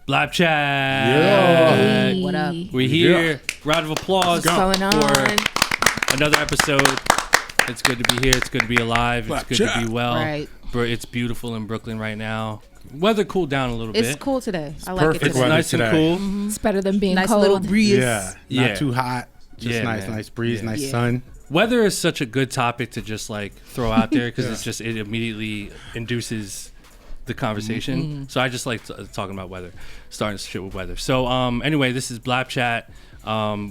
BLAPCHAT. Hey. What up? We're here. Round of applause What's going on? for another episode. It's good to be here. It's good to be alive. It's good to be well. Right. It's beautiful in Brooklyn right now. Weather cooled down a little bit. It's cool today. I like perfect it It's today. weather nice today. and cool. Mm-hmm. It's better than being Nice cold. little breeze. Not Yeah. too hot. Just Yeah, nice, man. nice breeze, Yeah. nice Yeah. sun. Weather is such a good topic to just like throw out there because it immediately induces the conversation. Mm-hmm. So I just like talking about weather, starting shit with weather. So anyway, this is BLAPCHAT.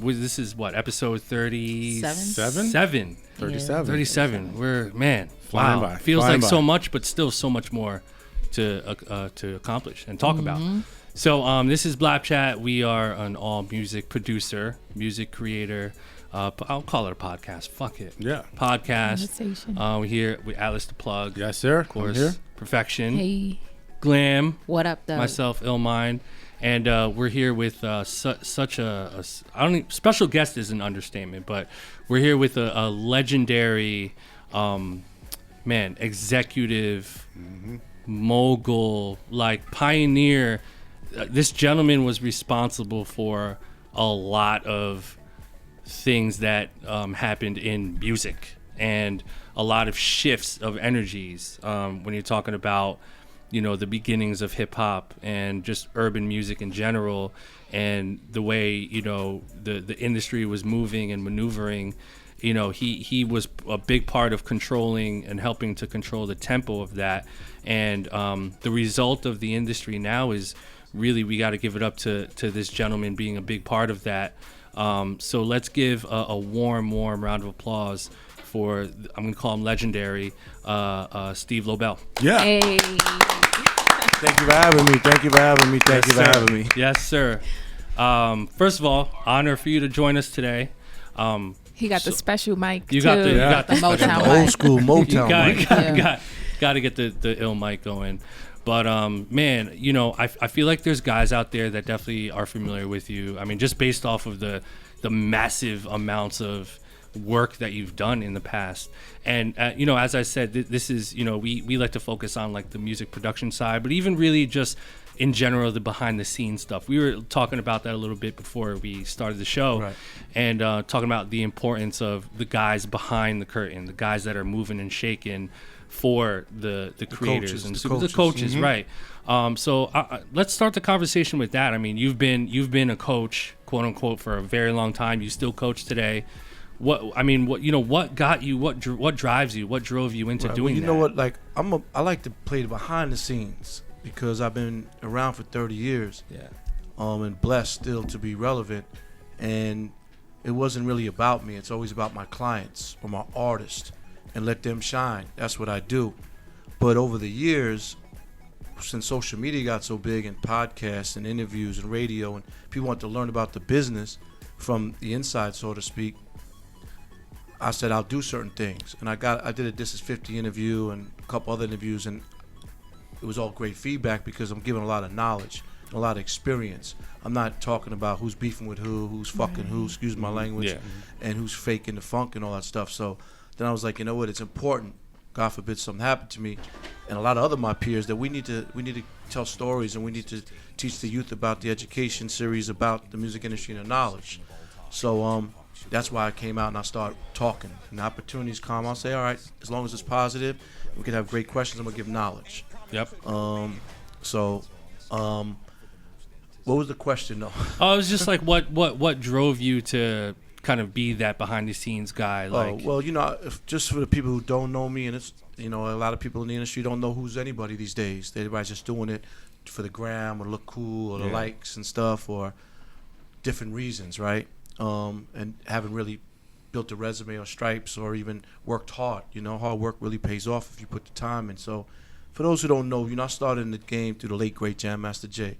This is what, episode 37? 37. 37. We're Flying wow. by. Feels Flying like by. so much, but still so much more to accomplish and talk about. So this is BLAPCHAT. We are an all music producer, music creator. I'll call it a podcast. Fuck it. Yeah. Podcast. Conversation. We're here with Atlas the Plug. Yes, sir. Of course. I'm here. Perfection. Hey. Glam. What up, though? Myself, Illmind. And we're here with such a special guest is an understatement, but we're here with a legendary executive mogul, like pioneer. This gentleman was responsible for a lot of things that happened in music and a lot of shifts of energies when you're talking about the beginnings of hip hop and just urban music in general, and the way the industry was moving and maneuvering. He was a big part of controlling and helping to control the tempo of that, and the result of the industry now is really, we got to give it up to this gentleman being a big part of that. So let's give a warm round of applause for, I'm going to call him legendary, Steve Lobel. Yeah. Hey. Thank you for having me. Thank you for having me. Thank you for having me. Yes, sir. First of all, honor for you to join us today. He got the special mic, You too. got the Motown The old school you Motown. mic. got to get the ill mic going. But man, I feel like there's guys out there that definitely are familiar with you. I mean, just based off of the massive amounts of work that you've done in the past. And as I said, this is we like to focus on like the music production side, but even really just in general the behind the scenes stuff. We were talking about that a little bit before we started the show, Right. and talking about the importance of the guys behind the curtain, the guys that are moving and shaking for the creators coaches, and the the coaches, right? So let's start the conversation with that. I mean, you've been a coach, quote unquote, for a very long time. You still coach today. What got you? What drives you? What drove you into Right. doing Well, you that? know what? Like I like to play the behind the scenes because I've been around for 30 years. Yeah. And blessed still to be relevant. And it wasn't really about me. It's always about my clients or my artists, and let them shine. That's what I do. But over the years, since social media got so big, and podcasts and interviews and radio, and people want to learn about the business from the inside, so to speak, I said I'll do certain things. And I did a This Is 50 interview and a couple other interviews, and it was all great feedback because I'm giving a lot of knowledge, a lot of experience. I'm not talking about who's beefing with who's fucking who, excuse my language, Yeah. and who's faking the funk and all that stuff. So then I was like, you know what, it's important, God forbid something happened to me, and a lot of my peers, that we need to tell stories, and we need to teach the youth about the education series about the music industry and the knowledge. So that's why I came out and I started talking. And the opportunities come, I'll say, all right, as long as it's positive, we can have great questions, I'm gonna give knowledge. Yep. What was the question though? Oh, it was just like what drove you to kind of be that behind the scenes guy? Like, Well, just for the people who don't know me, and it's a lot of people in the industry don't know who's anybody these days. Everybody's just doing it for the gram or look cool or the likes and stuff or different reasons, right? And haven't really built a resume or stripes or even worked hard. Hard work really pays off if you put the time in. So for those who don't know, I started in the game through the late great Jam Master Jay.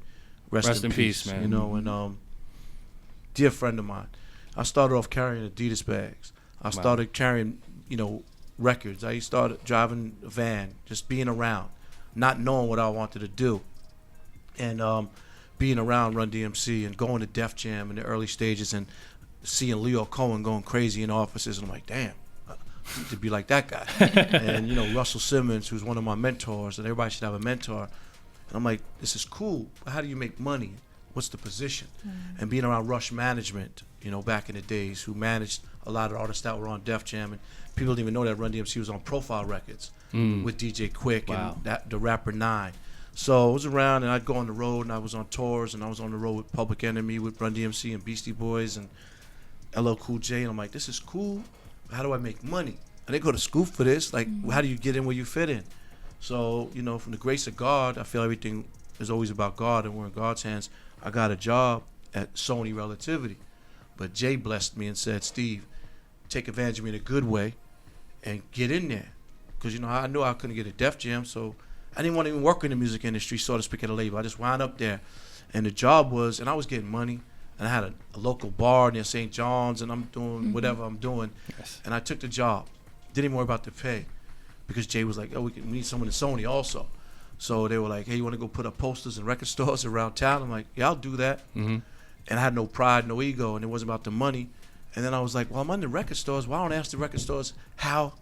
Rest in peace, man. And dear friend of mine. I started off carrying Adidas bags. I started carrying, records. I started driving a van, just being around, not knowing what I wanted to do. And being around Run DMC and going to Def Jam in the early stages and seeing Leo Cohen going crazy in offices. And I'm like, damn, I need to be like that guy. And, Russell Simmons, who's one of my mentors, and everybody should have a mentor. And I'm like, this is cool, but how do you make money? What's the position? And being around Rush Management, you know, back in the days, who managed a lot of artists that were on Def Jam, and people didn't even know that Run DMC was on Profile Records with DJ Quick and the rapper Nine. So I was around, and I'd go on the road, and I was on tours, and I was on the road with Public Enemy, with Run DMC and Beastie Boys and LL Cool J, and I'm like, this is cool. How do I make money? I didn't go to school for this. Like, how do you get in where you fit in? So, you know, from the grace of God, I feel everything is always about God, and we're in God's hands. I got a job at Sony Relativity, but Jay blessed me and said, Steve, take advantage of me in a good way and get in there. Because, you know, I knew I couldn't get a Def Jam, so I didn't want to even work in the music industry, so to speak, at a label. I just wound up there. And the job was, and I was getting money, and I had a local bar near St. John's, and I'm doing whatever I'm doing. Yes. And I took the job. Didn't even worry about the pay, because Jay was like, oh, we need someone in Sony also. So they were like, hey, you want to go put up posters in record stores around town? I'm like, yeah, I'll do that. And I had no pride, no ego, and it wasn't about the money. And then I was like, well, I'm on the record stores. Why don't I ask the record stores how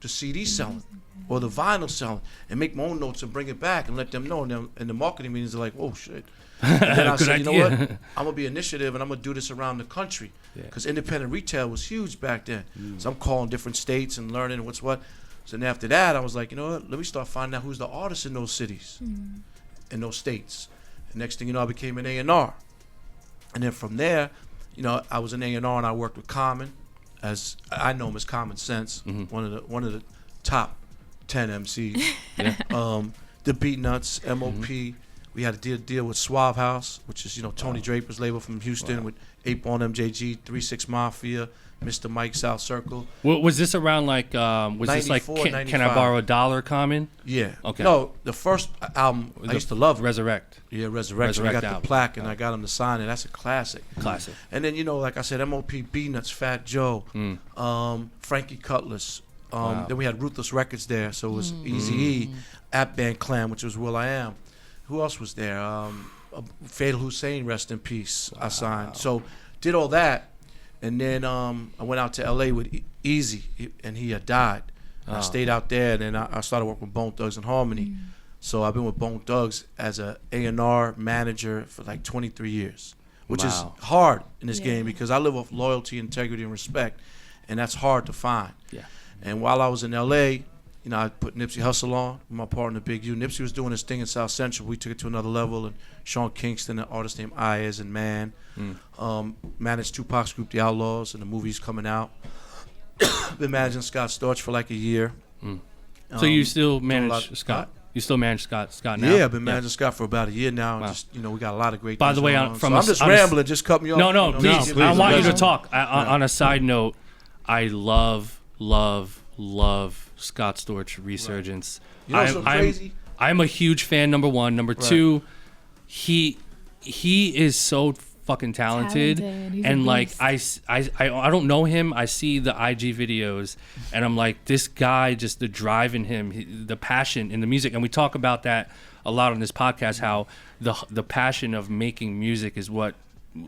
the CD's selling or the vinyl selling, and make my own notes and bring it back and let them know. And the marketing meetings are like, oh, shit. And then I said, you know what? I'm going to be initiative, and I'm going to do this around the country, because independent retail was huge back then. So I'm calling different states and learning what's what. So then after that, I was like, you know what? Let me start finding out who's the artists in those cities, in those states. And next thing you know, I became an A&R. And then from there, you know, I was an A&R, and I worked with Common, as I know him as Common Sense, one of the top 10 MCs. The Beatnuts, MOP. We had a deal with Suave House, which is, you know, Tony Draper's label from Houston, with 8-Ball MJG, 3-6 Mafia, Mr. Mike, South Circle. Well, was this around like, was this like Can I Borrow $1 Common? Yeah. Okay. No, the first album, I used to love it. Resurrect. Yeah, Resurrection. I got the plaque, and I got him to sign it. That's a classic. Classic. And then, you know, like I said, MOP, B-Nuts, Fat Joe, Frankie Cutlass. Then we had Ruthless Records there, so it was Eazy-E, App Band Clan, which was will.i.am. Who else was there? Fatal Hussein, rest in peace. I signed. So did all that, and then I went out to L.A. with Easy, and he had died. I stayed out there, and then I started working with Bone Thugs and Harmony. So I've been with Bone Thugs as a A&R manager for like 23 years, which is hard in this game, because I live off loyalty, integrity, and respect, and that's hard to find. Yeah. And while I was in L.A., you know, I put Nipsey Hussle on with my partner, Big U. Nipsey was doing his thing in South Central. We took it to another level. And Sean Kingston, an artist named Ayaz and Man, managed Tupac's group, The Outlaws, and the movie's coming out. Been managing Scott Storch for like a year. So you still manage Scott? You still manage Scott now? Yeah, I've been managing Scott for about a year now. And just, you know, we got a lot of great By the way, I'm just rambling. Just cut me off. No, please. Please. I want you to talk. On a side note, I love Scott Storch resurgence. You know what's so crazy? I'm a huge fan. Number one. Number two, he is so fucking talented. And like I don't know him. I see the IG videos, and I'm like, this guy, just the drive in him, the passion in the music. And we talk about that a lot on this podcast. How the passion of making music is what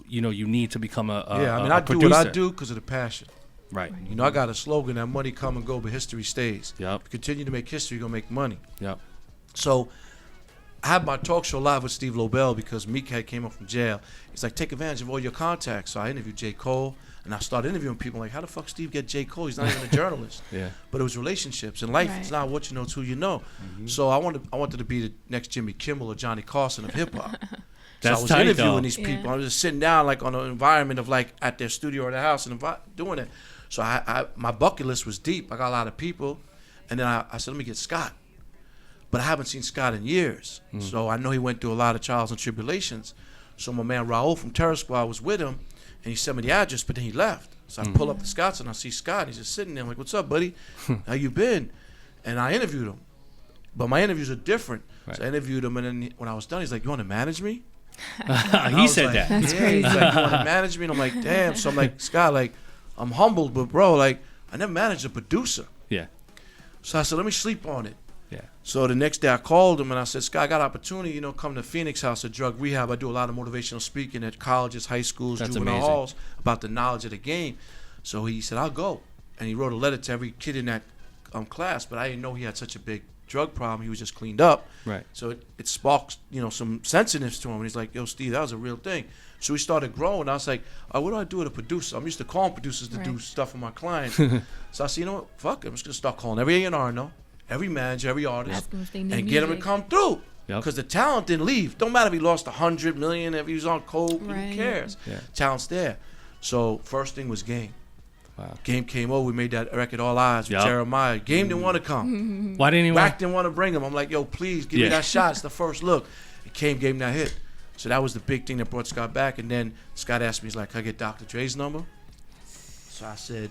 you need to become a I do producer. what I do because of the passion. Right. You know, I got a slogan that money come and go, but history stays. Yep. If you continue to make history, you're going to make money. Yep. So I had my talk show live with Steve Lobel because Meek had came up from jail. He's like, take advantage of all your contacts. So I interviewed J. Cole, and I started interviewing people like, how the fuck Steve get J. Cole? He's not even a journalist. But it was relationships. And life is not what you know, it's who you know. So I wanted to be the next Jimmy Kimmel or Johnny Carson of hip-hop. So I was interviewing these people. I was just sitting down like on an environment of like at their studio or their house and doing it. So my bucket list was deep. I got a lot of people. And then I said, let me get Scott. But I haven't seen Scott in years. So I know he went through a lot of trials and tribulations. So my man Raul from Terror Squad was with him, and he sent me the address, but then he left. So I pull up the Scotts, and I see Scott. He's just sitting there. I'm like, what's up, buddy? How you been? And I interviewed him. But my interviews are different. Right. So I interviewed him, and then when I was done, he's like, you want to manage me? He said that. That's crazy. He's like, you want to manage me? And I'm like, damn. So I'm like, Scott, like, I'm humbled, but bro, like, I never managed a producer. Yeah. So I said, let me sleep on it. Yeah. So the next day I called him and I said, Scott, I got an opportunity, come to Phoenix House at drug rehab. I do a lot of motivational speaking at colleges, high schools, juvenile halls about the knowledge of the game. So he said, I'll go. And he wrote a letter to every kid in that class, but I didn't know he had such a big drug problem. He was just cleaned up. Right. So it sparks, some sensitiveness to him. And he's like, yo, Steve, that was a real thing. So we started growing. I was like, what do I do with a producer? I'm used to calling producers to do stuff for my clients. So I said, you know what? Fuck it. I'm just going to start calling every A&R I know, every manager, every artist, and get them to come through. Because the talent didn't leave. Don't matter if he lost $100 million, if he was on coke, who cares? Yeah. Talent's there. So first thing was Game. Wow. Game came over. We made that record, All Eyes, with Jeremiah. Game didn't want to come. Why didn't he Wack didn't want to bring him. I'm like, yo, please, give me that shot. It's the first look. It gave him that hit. So that was the big thing that brought Scott back. And then Scott asked me, he's like, can I get Dr. Dre's number? So I said,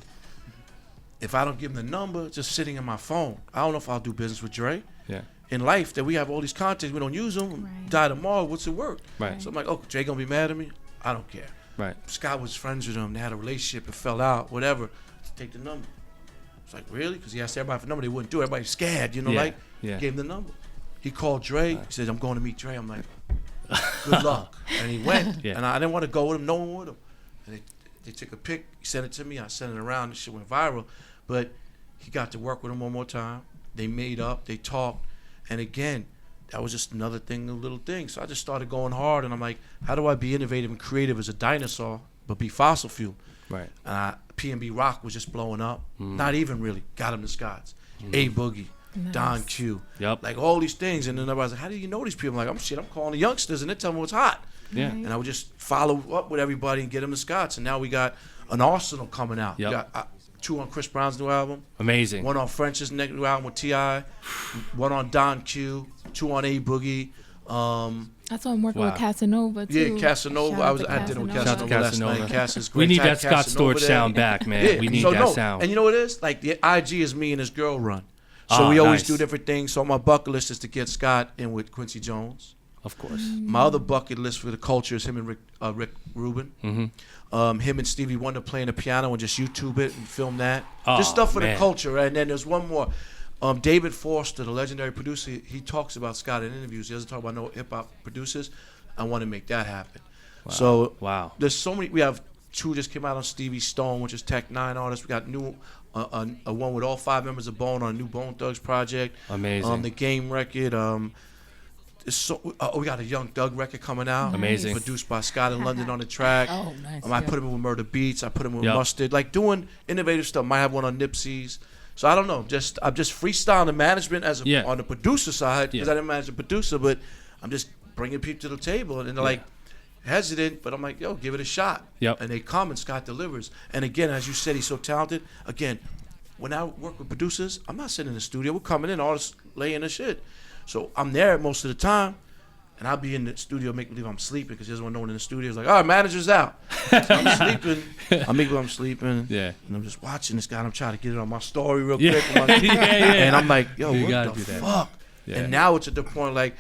if I don't give him the number, it's just sitting in my phone. I don't know if I'll do business with Dre. Yeah. In life, that we have all these contacts, we don't use them. Die tomorrow, what's it worth? Right. So I'm like, Dre gonna be mad at me? I don't care. Right. Scott was friends with him. They had a relationship. It fell out. Whatever. Take the number. It's like, really? Because he asked everybody for the number. They wouldn't do it. Everybody's scared. Gave him the number. He called Dre. He said, I'm going to meet Dre. I'm like, good luck. And he went. And I didn't want to go with him. No one with him. And they took a pic. He sent it to me. I sent it around. This shit went viral. But he got to work with him one more time. They made up. They talked. And again, that was just another thing, a little thing. So I just started going hard. And I'm like, how do I be innovative and creative as a dinosaur, but be fossil fuel? Right. P&B Rock was just blowing up. Not even really. Got him to Scott's. A Boogie. Nice. Don Q. Yep. Like all these things. And then everybody's like, how do you know these people? I'm like, I'm calling the youngsters and they tell me what's hot. Yeah. And I would just follow up with everybody and get them to Scott's. And now we got an arsenal coming out. Yep. We got 2 on Chris Brown's new album. Amazing. 1 on French's new album with T.I. 1 on Don Q. 2 on A Boogie. I saw him working with Casanova too. Yeah, Casanova. I was at dinner with Casanova last night. Cass is great. We need that Scott Storch sound back, man. Yeah. We need that sound. And you know what it is? Like the IG is me and his girl run. So we always do different things. So my bucket list is to get Scott in with Quincy Jones. Of course. My other bucket list for the culture is him and Rick Rubin. Mm-hmm. Him and Stevie Wonder playing the piano and just YouTube it and film that. Just stuff for the culture. Right? And then there's one more. David Forster, the legendary producer, he talks about Scott in interviews. He doesn't talk about no hip-hop producers. I want to make that happen. Wow. So there's so many. We have 2 just came out on Stevie Stone, which is Tech 9 artist. We got new a one with all 5 members of Bone on a new Bone Thugs project. Amazing. The Game record. We got a Young Doug record coming out. Amazing. Produced by Scott in London on the track. Oh, nice. I put him in with Murder Beats. I put him with Mustard. Like doing innovative stuff. Might have one on Nipsey's. So I don't know. I'm just freestyling the management on the producer side because I didn't manage the producer, but I'm just bringing people to the table and they're like hesitant, but I'm like, yo, give it a shot. Yep. And they come and Scott delivers. And again, as you said, he's so talented. Again, when I work with producers, I'm not sitting in the studio. We're coming in, artists laying the shit. So I'm there most of the time. And I'll be in the studio, make believe I'm sleeping because he doesn't want no one in the studio. It's like, all right, manager's out. So I'm sleeping. I make believe I'm sleeping. Yeah. And I'm just watching this guy. And I'm trying to get it on my story real quick. And I'm like, yo, what the fuck? Yeah. And now it's at the point like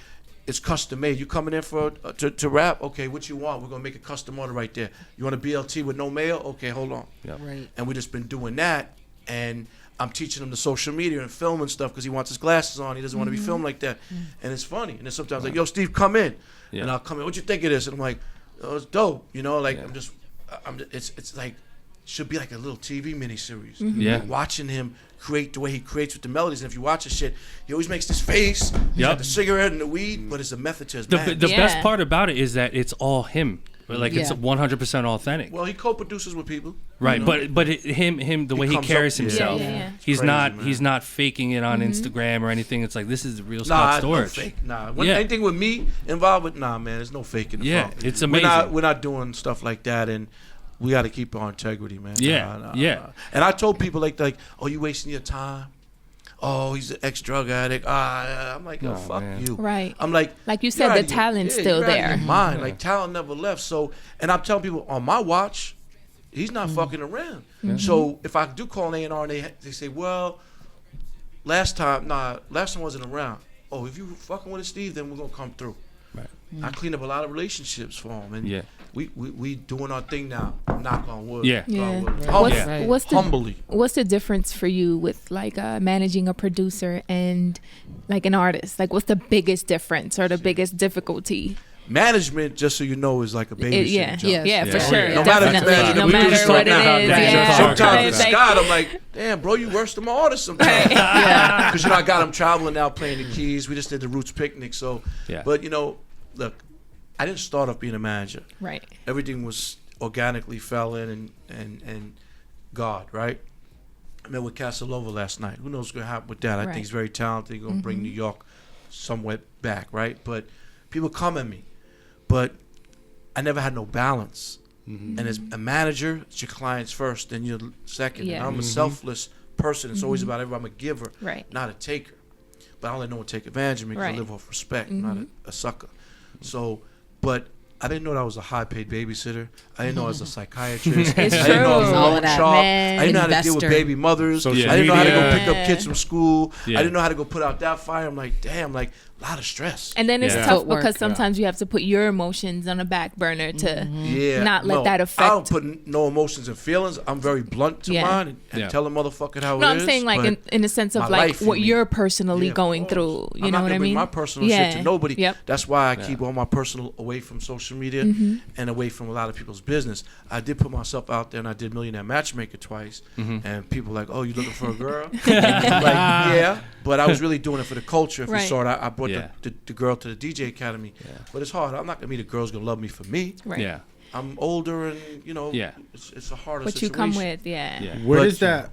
it's custom made. You coming in for to rap? Okay, what you want? We're gonna make a custom order right there. You want a BLT with no mail? Okay, hold on. Yep. Right. And we just been doing that, and I'm teaching him the social media and film and stuff because he wants his glasses on. He doesn't want to be filmed like that. And it's funny. And then sometimes like, yo, Steve, come in. Yeah. And I'll come in. What you think of this? And I'm like, oh, it's dope. Like it's like should be like a little TV miniseries. Yeah. Watching him create the way he creates with the melodies. And if you watch his shit, he always makes this face. He's got the cigarette and the weed, but it's a method to his man. The best part about it is that it's all him. Like it's 100% authentic. Well, he co-produces with people, right? But him, the way he carries himself, he's not faking it on Instagram or anything. It's like this is the real Scott Storch. No fake. When anything with me involved with, man, there's no faking. It's amazing. We're not doing stuff like that, and we got to keep our integrity, man. Yeah. And I told people like, oh, you wasting your time. Oh, he's an ex-drug addict. I'm like, oh, fuck you. Right. I'm like you said, the talent's still there. Mine, like talent never left. So, and I'm telling people on my watch, he's not fucking around. So if I do call an A&R and they say, well, last time wasn't around. Oh, if you fucking with it, Steve, then we're gonna come through. Right. I cleaned up a lot of relationships for him, and we doing our thing now. Knock on wood. Humbly. What's the difference for you with like managing a producer and like an artist? Like, what's the biggest difference or the biggest difficulty? management, just so you know, is like a babysitting job. Yeah, for sure. No matter Definitely. if No we matter just what it talking is. about Yeah. Sometimes with Like- Scott, I'm like, damn, bro, you worse than my artist sometimes. Because, I got him traveling now playing the keys. We just did the Roots picnic. So, but, look, I didn't start off being a manager. Right. Everything was organically fell in and God, right? I met with Casanova last night. Who knows what's going to happen with that? I think he's very talented. He's going to bring New York somewhat back, right? But people come at me. But I never had no balance. And as a manager, it's your clients first, then you're second. And I'm a selfless person. It's always about everybody. I'm a giver, not a taker. But I don't let no one take advantage of me because I live off respect, not a sucker. So, but I didn't know that I was a high-paid babysitter. I didn't know I was a psychiatrist. I didn't know I was a All loan of that, shark. man. I didn't know how to deal with Investor. baby mothers. Social I didn't know how to go media. pick up kids from school. I didn't know how to go put out that fire. I'm like, damn, like a lot of stress. And then it's Yeah. tough Footwork. because sometimes you have to put your emotions on a back burner to not let that affect. I don't put no emotions and feelings. I'm very blunt to mine and tell a motherfucker how it is. No, I'm saying like in the sense of my like life, what you mean. you're personally going of through. course. You I'm know not what gonna I bring mean? my personal shit to nobody. Yep. That's why I keep all my personal away from social media and away from a lot of people's business. I did put myself out there and I did Millionaire Matchmaker twice. And people were like, oh, you looking for a girl? Like, yeah. But I was really doing it for the culture. If you saw it, I brought the girl to the DJ Academy. But it's hard. I'm not going to meet a girl's going to love me for me. Right. Yeah. I'm older and, it's a harder What situation. you come with,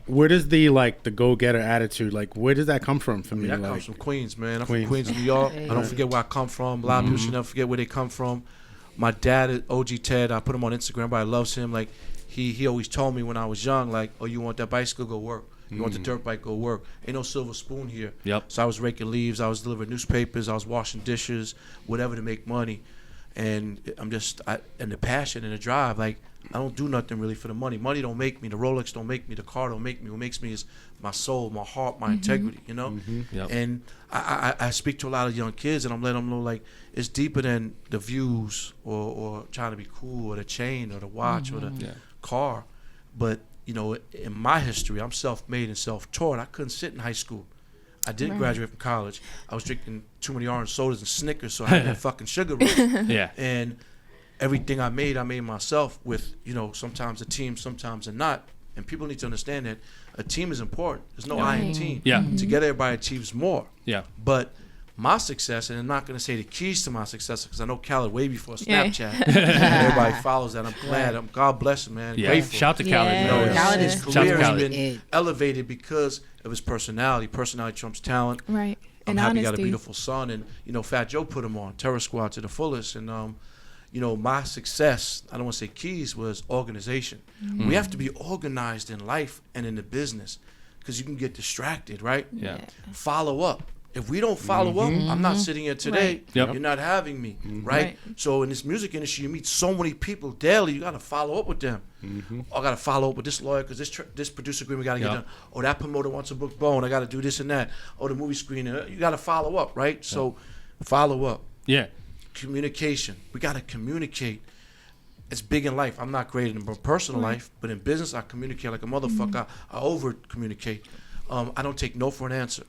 Where does the like the go-getter attitude, like where does that come from for me? That like, comes from Queens, man. I'm Queens. from Queens, New York. I don't forget where I come from. A lot of people should never forget where they come from. My dad is OG Ted. I put him on Instagram. Everybody loves him. Like he always told me when I was young, like, oh, you want that bicycle? Go work. You want the dirt bike? Go work. Ain't no silver spoon here. Yep. So I was raking leaves. I was delivering newspapers. I was washing dishes, whatever to make money. And and the passion and the drive, like, I don't do nothing really for the money. Money don't make me. The Rolex don't make me. The car don't make me. What makes me is my soul, my heart, my integrity, Yep. And I speak to a lot of young kids, and I'm letting them know, like, it's deeper than the views or trying to be cool or the chain or the watch or the car. But, in my history, I'm self-made and self-taught. I couldn't sit in high school. I didn't graduate from college. I was drinking too many orange sodas and Snickers, so I had that fucking sugar rush. Yeah. And everything I made myself with, sometimes a team, sometimes a not. And people need to understand that a team is important. There's no I in team. Yeah. Together, everybody achieves more. Yeah. But my success, and I'm not going to say the keys to my success, because I know Khaled way before Snapchat. Everybody follows that. I'm glad. God bless him, man. Yeah. Grateful. Shout to Khaled. Yeah. Khaled His is career has Khaled. been elevated because of his personality. Personality trumps talent. Right. I'm And happy he got a honesty. beautiful son, and Fat Joe put him on Terror Squad to the fullest, and my success, I don't want to say keys, was organization. We have to be organized in life and in the business, because you can get distracted, right? Yeah. Follow up. If we don't follow up, I'm not sitting here today. Right. Yep. You're not having me, right? Right. So in this music industry, you meet so many people daily. You got to follow up with them. I got to follow up with this lawyer because this producer agreement got to get done. Or that promoter wants to book Bone. I got to do this and that. Or the movie screener. You got to follow up, right? So follow up. Yeah. Communication. We got to communicate. It's big in life. I'm not great in my personal life, but in business, I communicate like a motherfucker. I over communicate. I don't take no for an answer.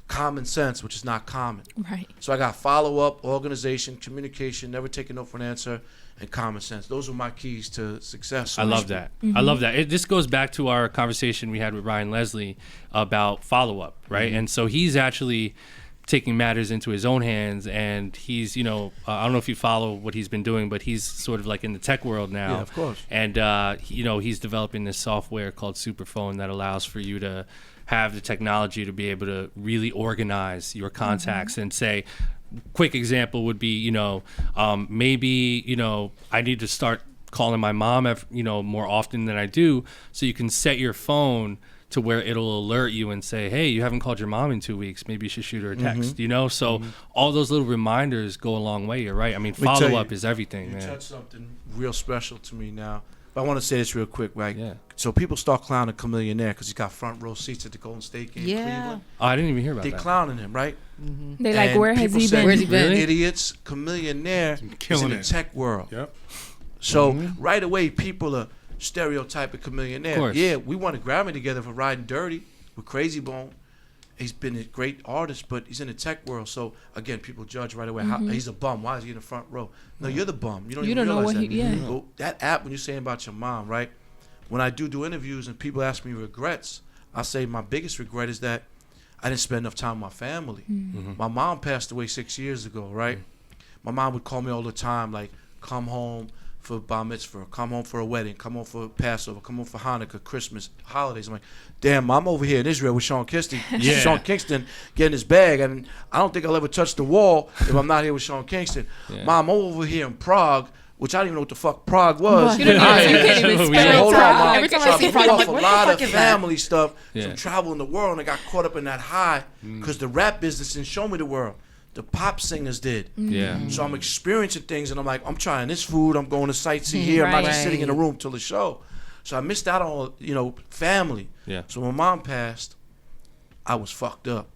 Common sense, which is not common. Right. So I got follow up, organization, communication, never taking no for an answer, and common sense. Those are my keys to success. I love that. I love that. This goes back to our conversation we had with Ryan Leslie about follow up, right? And so he's actually taking matters into his own hands, and he's, I don't know if you follow what he's been doing, but he's sort of like in the tech world now. Yeah, of course. And he's developing this software called Superphone that allows for you to have the technology to be able to really organize your contacts and say, quick example would be, maybe, I need to start calling my mom, more often than I do. So you can set your phone to where it'll alert you and say, hey, you haven't called your mom in 2 weeks. Maybe you should shoot her a text, So all those little reminders go a long way. You're right. I mean, follow up is everything, you man. touched something real special to me now. But I want to say this real quick, right? Yeah. So people start clowning Chameleonaire because he got front row seats at the Golden State game in Cleveland. Oh, I didn't even hear about They that. clowning him, right? They like, And where has people he say, been? Where's he been? Really? Idiots. Chameleonaire is killing in the it. tech world. Yep. So right away, people are stereotyping Chameleonaire. Of course. Yeah, we won a Grammy together for Riding Dirty with Crazy Bone. He's been a great artist, but he's in the tech world. So again, people judge right away. How, he's a bum. Why is he in the front row? No, you're the bum. You don't even realize that. Well, that app, when you're saying about your mom, right? When I do interviews and people ask me regrets, I say my biggest regret is that I didn't spend enough time with my family. My mom passed away 6 years ago, right? My mom would call me all the time, like, come home for bar mitzvah, come home for a wedding, come home for Passover, come home for Hanukkah, Christmas, holidays. I'm like, damn, I'm over here in Israel with Sean Kingston, Sean Kingston getting his bag, and I don't think I'll ever touch the wall if I'm not here with Sean Kingston. Mom, I'm over here in Prague, which I don't even know what the fuck Prague was. You can't even spell Hold on, Mom. Every time So I see I Prague, put I'm off like, a what lot the of fuck is that? family stuff from traveling the world, and I got caught up in that high because the rap business didn't show me the world. The pop singers did. So I'm experiencing things, and I'm like, I'm trying this food. I'm going to sightsee here. I'm not just sitting in a room till the show. So I missed out on, family. So when mom passed, I was fucked up.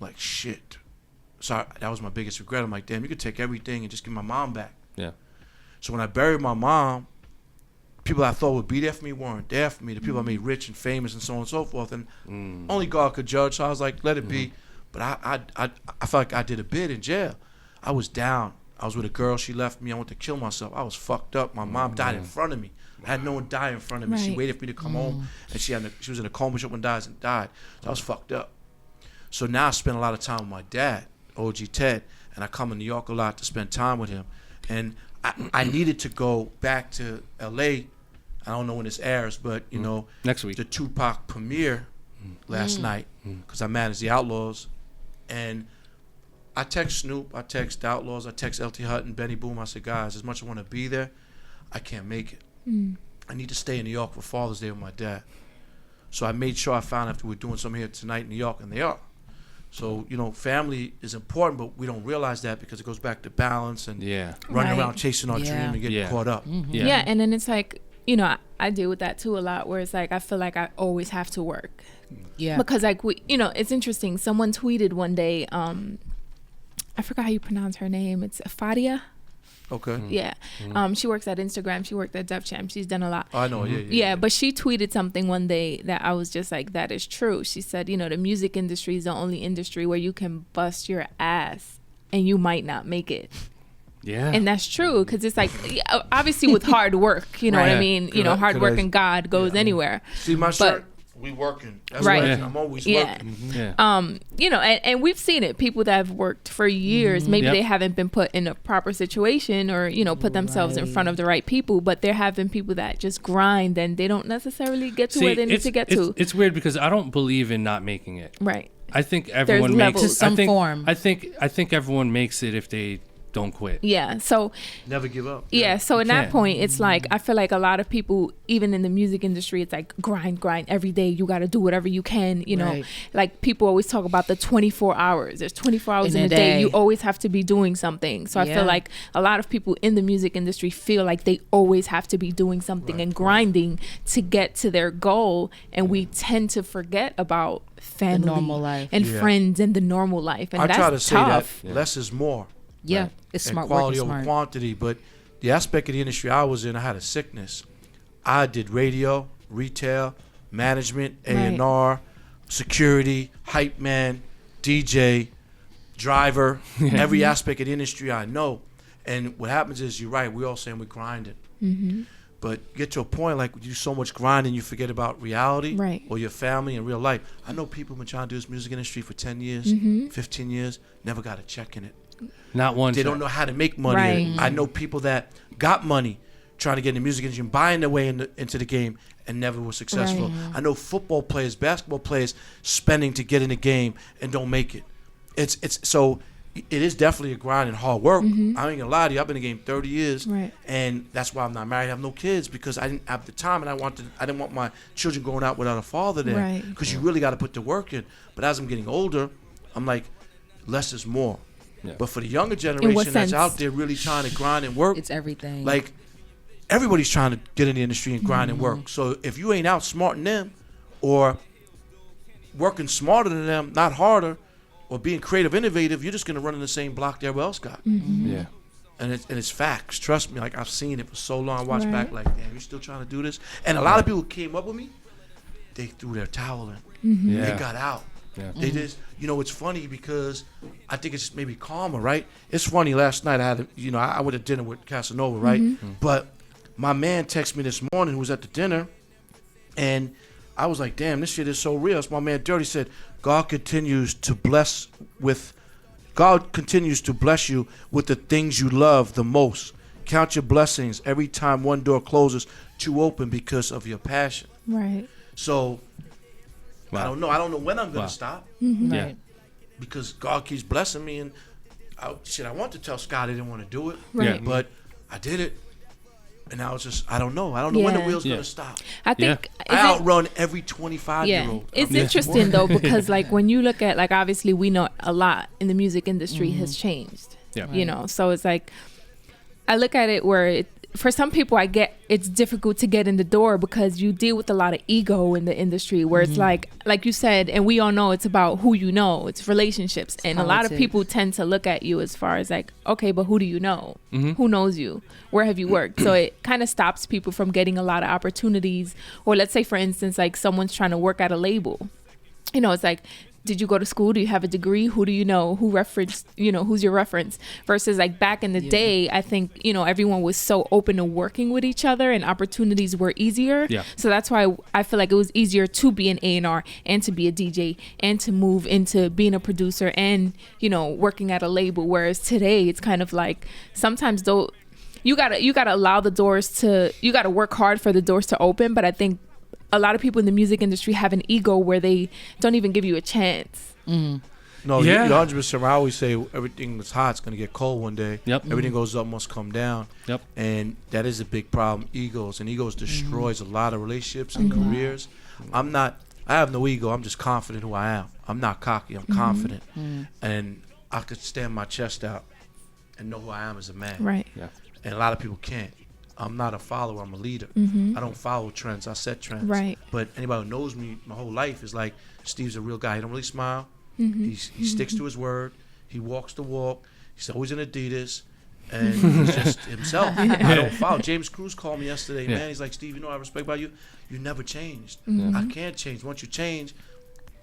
Like, shit. So that was my biggest regret. I'm like, damn, you could take everything and just give my mom back. So when I buried my mom, people I thought would be there for me weren't there for me. The people I made rich and famous and so on and so forth. And only God could judge. So I was like, let it be. But I felt like I did a bid in jail. I was down. I was with a girl. She left me. I went to kill myself. I was fucked up. My mom died in front of me. I had no one die in front of me. She waited for me to come home, and she was in a coma. She died. So I was fucked up. So now I spend a lot of time with my dad, OG Ted, and I come to New York a lot to spend time with him. And I needed to go back to L.A. I don't know when this airs, but, next week, the Tupac premiere last night, because I managed the Outlaws. And I text Snoop, I text the Outlaws, I text LT Hutton, Benny Boom. I said, guys, as much as I want to be there, I can't make it. I need to stay in New York for Father's Day with my dad. So I made sure I found out if we were doing something here tonight in New York, and they are. So, family is important, but we don't realize that because it goes back to balance and running around chasing our dream and getting caught up. And then it's like, I deal with that too a lot, where it's like I feel like I always have to work. Because like it's interesting. Someone tweeted one day, I forgot how you pronounce her name. It's Fadia. Okay. She works at Instagram. She worked at Def Jam. She's done a lot. I know. But she tweeted something one day that I was just like, that is true. She said, the music industry is the only industry where you can bust your ass and you might not make it. And that's true, because it's like, obviously with hard work, what I mean? Hard work and God goes anywhere. See my shirt? We working. That's right. I'm always working. And we've seen it. People that have worked for years, maybe they haven't been put in a proper situation or, put themselves in front of the right people. But there have been people that just grind and they don't necessarily get to where they need to get to. It's weird because I don't believe in not making it. Right. I think everyone makes to some form. I think everyone makes it if they don't quit. So never give up. So in that point, it's like I feel like a lot of people, even in the music industry, it's like grind every day. You got to do whatever you can. Like people always talk about the 24 hours. There's 24 hours in a day. You always have to be doing something. So I feel like a lot of people in the music industry feel like they always have to be doing something and grinding to get to their goal, and we tend to forget about family, the normal life, and friends, and the normal life. And I that's try to tough. say that less is more. It's smart and quality work over quantity. But the aspect of the industry I was in, I had a sickness. I did radio, retail, management, A&R, security, hype man, DJ, driver, every aspect of the industry I know. And what happens is, you're right, we're all saying we're grinding. But you get to a point like you do so much grinding, you forget about reality or your family and real life. I know people have been trying to do this music industry for 10 years, 15 years, never got a check in it. Not one. They don't know how to make money. I know people that got money trying to get in the music industry and buying their way into the game and never was successful. I know football players, basketball players spending to get in the game and don't make it. So it is definitely a grind and hard work. I ain't gonna lie to you. I've been in the game 30 years, and that's why I'm not married. I have no kids because I didn't have the time, and I didn't want my children going out without a father there. Because you really got to put the work in. But as I'm getting older, I'm like, less is more. But for the younger generation that's out there really trying to grind and work, it's everything. Like, everybody's trying to get in the industry and grind and work. So if you ain't outsmarting them or working smarter than them, not harder, or being creative, innovative, you're just going to run in the same block that everyone else got. And it's facts. Trust me. Like, I've seen it for so long. I watch back like, damn, you're still trying to do this? And a lot of people came up with me. They threw their towel in. They got out. Yeah. They just, it's funny because I think it's maybe karma, right? It's funny. Last night I had, I went to dinner with Casanova, right? But my man texted me this morning who was at the dinner, and I was like, damn, this shit is so real. It's my man Dirty said, God continues to bless you with the things you love the most. Count your blessings every time one door closes, two open because of your passion. Right. So Wow. I don't know when I'm gonna stop. Yeah. Right. Because God keeps blessing me, and I want to tell Scott I didn't want to do it, Right. but I did it, and now it's just I don't know when the wheel's gonna stop. I think I outrun every 25-year-old. It's interesting though, because like when you look at, like, obviously we know a lot in the music industry has changed. Yeah. So it's like I look at it where for some people it's difficult to get in the door because you deal with a lot of ego in the industry where it's like you said, and we all know it's about who you know, it's relationships, and a lot of people tend to look at you as far as like, okay, but who do you know? Who knows you? Where have you worked? So it kind of stops people from getting a lot of opportunities. Or let's say, for instance, like someone's trying to work at a label. It's like, did you go to school? Do you have a degree? Who do you know? Who referenced, who's your reference? Versus like back in the day, I think, everyone was so open to working with each other and opportunities were easier. Yeah. So that's why I feel like it was easier to be an A&R and to be a DJ and to move into being a producer and, working at a label. Whereas today it's kind of like sometimes though you gotta allow the doors to, you gotta work hard for the doors to open. But I think a lot of people in the music industry have an ego where they don't even give you a chance. No, you're 100%. I always say everything that's hot is going to get cold one day. Yep. Everything goes up must come down. Yep. And that is a big problem, egos. And egos destroys a lot of relationships and careers. I have no ego. I'm just confident who I am. I'm not cocky. I'm confident. And I could stand my chest out and know who I am as a man. Right. Yeah. And a lot of people can't. I'm not a follower. I'm a leader. I don't follow trends. I set trends. Right. But anybody who knows me my whole life is like, Steve's a real guy. He don't really smile. He sticks to his word. He walks the walk. He's always in Adidas. And he's just himself. I don't follow. James Cruz called me yesterday, man. He's like, Steve, I respect about you. You never changed. I can't change. Once you change,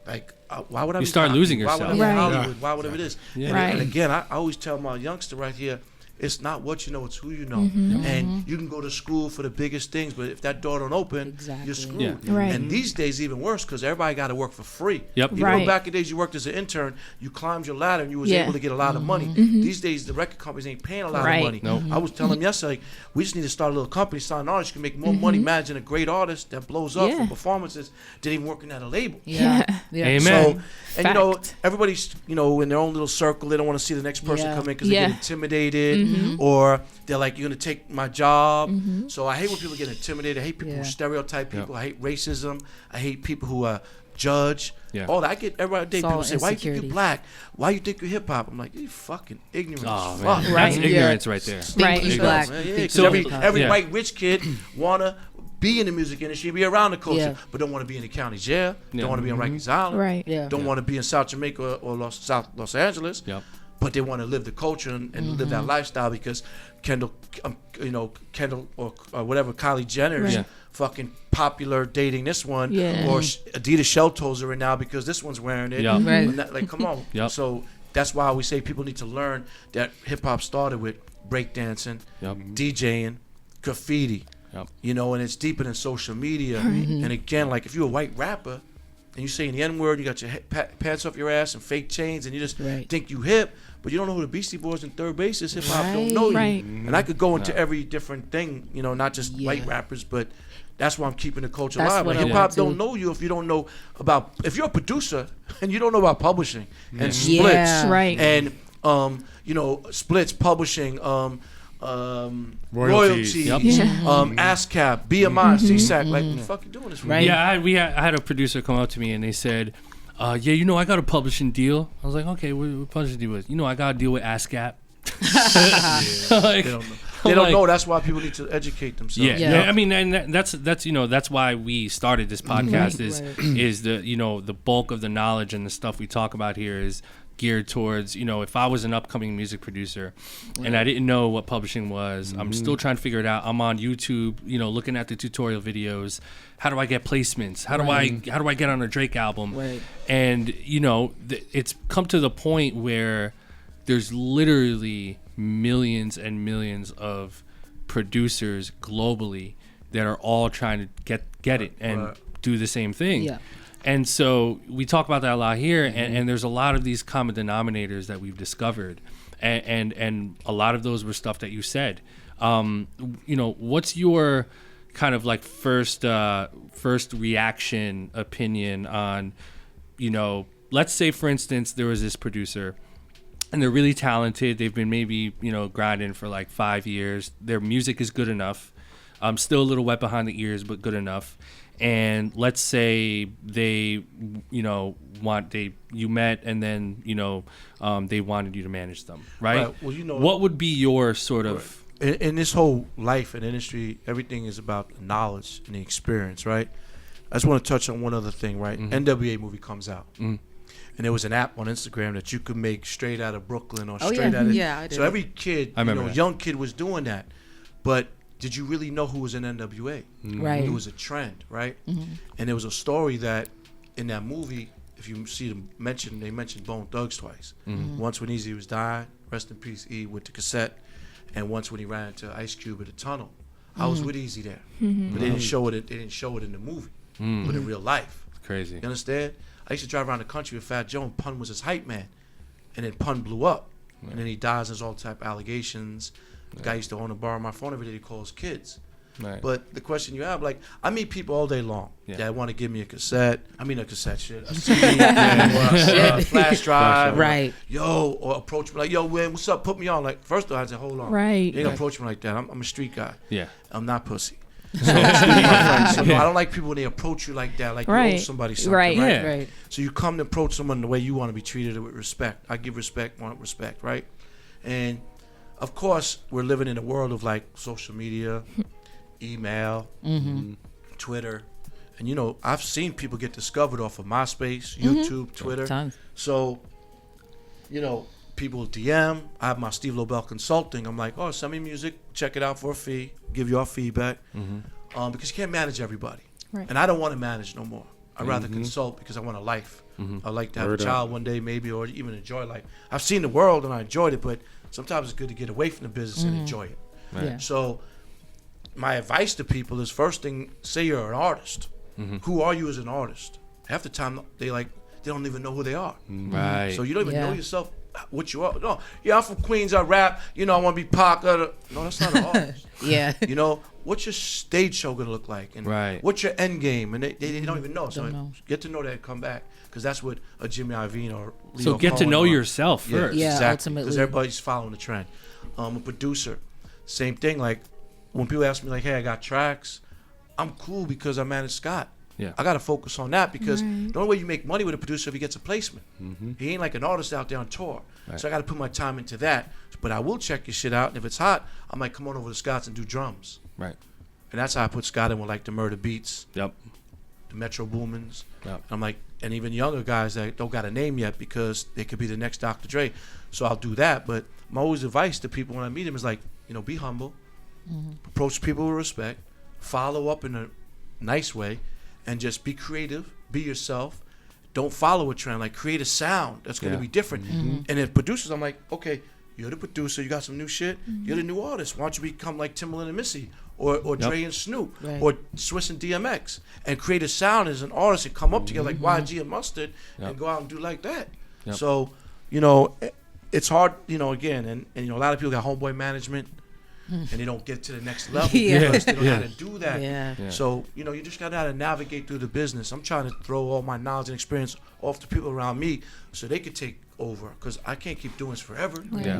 like, why would I You be start cocky? losing Why would I yourself. be Right. Hollywood? Why would it is? Yeah. And again, I always tell my youngster right here, it's not what you know, it's who you know. And you can go to school for the biggest things, but if that door don't open, you're screwed. Yeah. Right. And these days even worse because everybody got to work for free. Yep. You know, Right. back in the days you worked as an intern, you climbed your ladder and you was Yeah. able to get a lot of money. These days the record companies ain't paying a lot Right. of money. Nope. I was telling them yesterday, we just need to start a little company, sign artists, you can make more money managing a great artist that blows up for performances than even working at a label. Amen. So, and Fact. everybody's, in their own little circle. They don't want to see the next person come in because they Yeah. get intimidated or they're like, you're going to take my job. So I hate when people get intimidated. I hate people who stereotype people. I hate racism. I hate people who judge. Yeah. All that. I get every day It's people all say, why you think you're insecurities. black? Why you think you're hip hop? I'm like, you fucking ignorant Oh, as man. fuck. That's Right. ignorance right there. Right. He's Ignorance. black. Yeah, 'cause So- every Yeah. white rich kid wanna be in the music industry, be around the culture, Yeah. but don't want to be in the county jail. Yeah. Don't want to be on Rikers Island. Right. Yeah. Don't want to be in South Jamaica or South Los Angeles. Yep. But they want to live the culture and live that lifestyle because Kendall or whatever, Kylie Jenner's Right. Yeah. fucking popular dating this one, Yeah. or Adidas shell toes are in now because this one's wearing it. Yeah. Right. And that- like, come on. Yep. So that's why we say people need to learn that hip hop started with breakdancing, Yep. DJing, graffiti. Yep. And it's deeper than social media. And again, like if you're a white rapper and you saying the N-word, you got your pants off your ass and fake chains, and you just Right. think you hip, but you don't know who the Beastie Boys and third bases. Hip hop don't know you. Right. And I could go into every different thing, not just white rappers, but that's why I'm keeping the culture That's alive. what Like, I hip hop want don't to. know you if you don't know about. If you're a producer and you don't know about publishing and Yeah. splits, Right. and splits, publishing, royalties, Yep. ASCAP, BMI, CSAC. Like, what the fuck you doing this for? Right. Yeah, I had a producer come up to me and they said, I got a publishing deal. I was like, okay, what publishing deal is? I got a deal with ASCAP. Like, They don't know. They don't know. That's why people need to educate themselves. Yeah, Yeah. I mean, and that's why we started this podcast. Right. Is the the bulk of the knowledge and the stuff we talk about here is geared towards, if I was an upcoming music producer and I didn't know what publishing was, I'm still trying to figure it out. I'm on YouTube, looking at the tutorial videos. How do I get placements? How do I get on a Drake album? Right. And it's come to the point where there's literally millions and millions of producers globally that are all trying to get it and do the same thing. Yeah. And so we talk about that a lot here, and there's a lot of these common denominators that we've discovered, and a lot of those were stuff that you said. What's your kind of like first reaction opinion on, let's say for instance there was this producer, and they're really talented. They've been maybe grinding for like 5 years. Their music is good enough. Still a little wet behind the ears, but good enough. And let's say they, you met, and then, they wanted you to manage them, right? Well, what would be your sort of... In this whole life and industry, everything is about the knowledge and the experience, right? I just want to touch on one other thing, right? NWA movie comes out. And there was an app on Instagram that you could make straight out of Brooklyn or straight out of... Yeah, I did. So every kid, that. young kid was doing that. But did you really know who was in NWA? Right. It was a trend, right? And there was a story that in that movie, if you see them they mentioned Bone Thugs twice. Once when Eazy was dying, rest in peace, E, with the cassette, and once when he ran into Ice Cube at the tunnel. I was with Eazy there, but they didn't show it. They didn't show it in the movie, but in real life. It's crazy. You understand? I used to drive around the country with Fat Joe, and Pun was his hype man, and then Pun blew up, and then he dies. There's all type of allegations. The guy used to own and borrow my phone every day. He calls kids. Right. But the question you have, like, I meet people all day long that want to give me a cassette. I mean, a CD, or a flash drive. Right. Or approach me like, yo, man, what's up? Put me on. Like, first of all, I said, hold on. Right. You ain't gonna approach me like that. I'm a street guy. Yeah. I'm not pussy. So, I don't like people when they approach you like that, like you owe somebody something. Right. Right. So you come to approach someone the way you want to be treated, with respect. I give respect, want respect, right? And of course, we're living in a world of like social media, email, Twitter. And I've seen people get discovered off of MySpace, YouTube, Twitter. Tons. So, people DM. I have my Steve Lobel Consulting. I'm like, send me music, check it out for a fee, give you our feedback. Because you can't manage everybody. Right. And I don't want to manage no more. I'd rather consult because I want a life. I like to have a child one day maybe, or even enjoy life. I've seen the world and I enjoyed it, but sometimes it's good to get away from the business and enjoy it. Right. Yeah. So my advice to people is, first thing, say you're an artist. Who are you as an artist? Half the time they don't even know who they are. Right. So you don't even know yourself, what you are. No, I'm from Queens, I rap, I want to be Pac. No, that's not an artist. Yeah. What's your stage show going to look like? And what's your end game? And they don't even know. So get to know that and come back. Because that's what a Jimmy Iovine or Leo So get to Cohen know or, yourself first. Yeah, exactly. ultimately. Because everybody's following the trend. A producer, same thing. Like when people ask me, like, "Hey, I got tracks," I'm cool because I manage Scott. Yeah. I got to focus on that because the only way you make money with a producer is if he gets a placement. He ain't like an artist out there on tour. Right. So I got to put my time into that. But I will check your shit out, and if it's hot, I might come on over to Scott's and do drums. Right. And that's how I put Scott in with like the Murder Beats, Yep. the Metro Boomins. Yep. I'm like, and even younger guys that don't got a name yet because they could be the next Dr. Dre. So I'll do that. But my always advice to people when I meet them is like, be humble, approach people with respect, follow up in a nice way, and just be creative, be yourself. Don't follow a trend. Like, create a sound that's going to be different. And if producers, I'm like, okay, you're the producer, you got some new shit, you're the new artist. Why don't you become like Timbaland and Missy? Or Dre and Snoop, or Swiss and DMX, and create a sound as an artist and come up together like YG and Mustard and go out and do like that. So, it's hard, again, and a lot of people got homeboy management and they don't get to the next level because they don't know how to do that. Yeah. So, you just got to know how to navigate through the business. I'm trying to throw all my knowledge and experience off to people around me so they could take over, because I can't keep doing this forever. Yeah.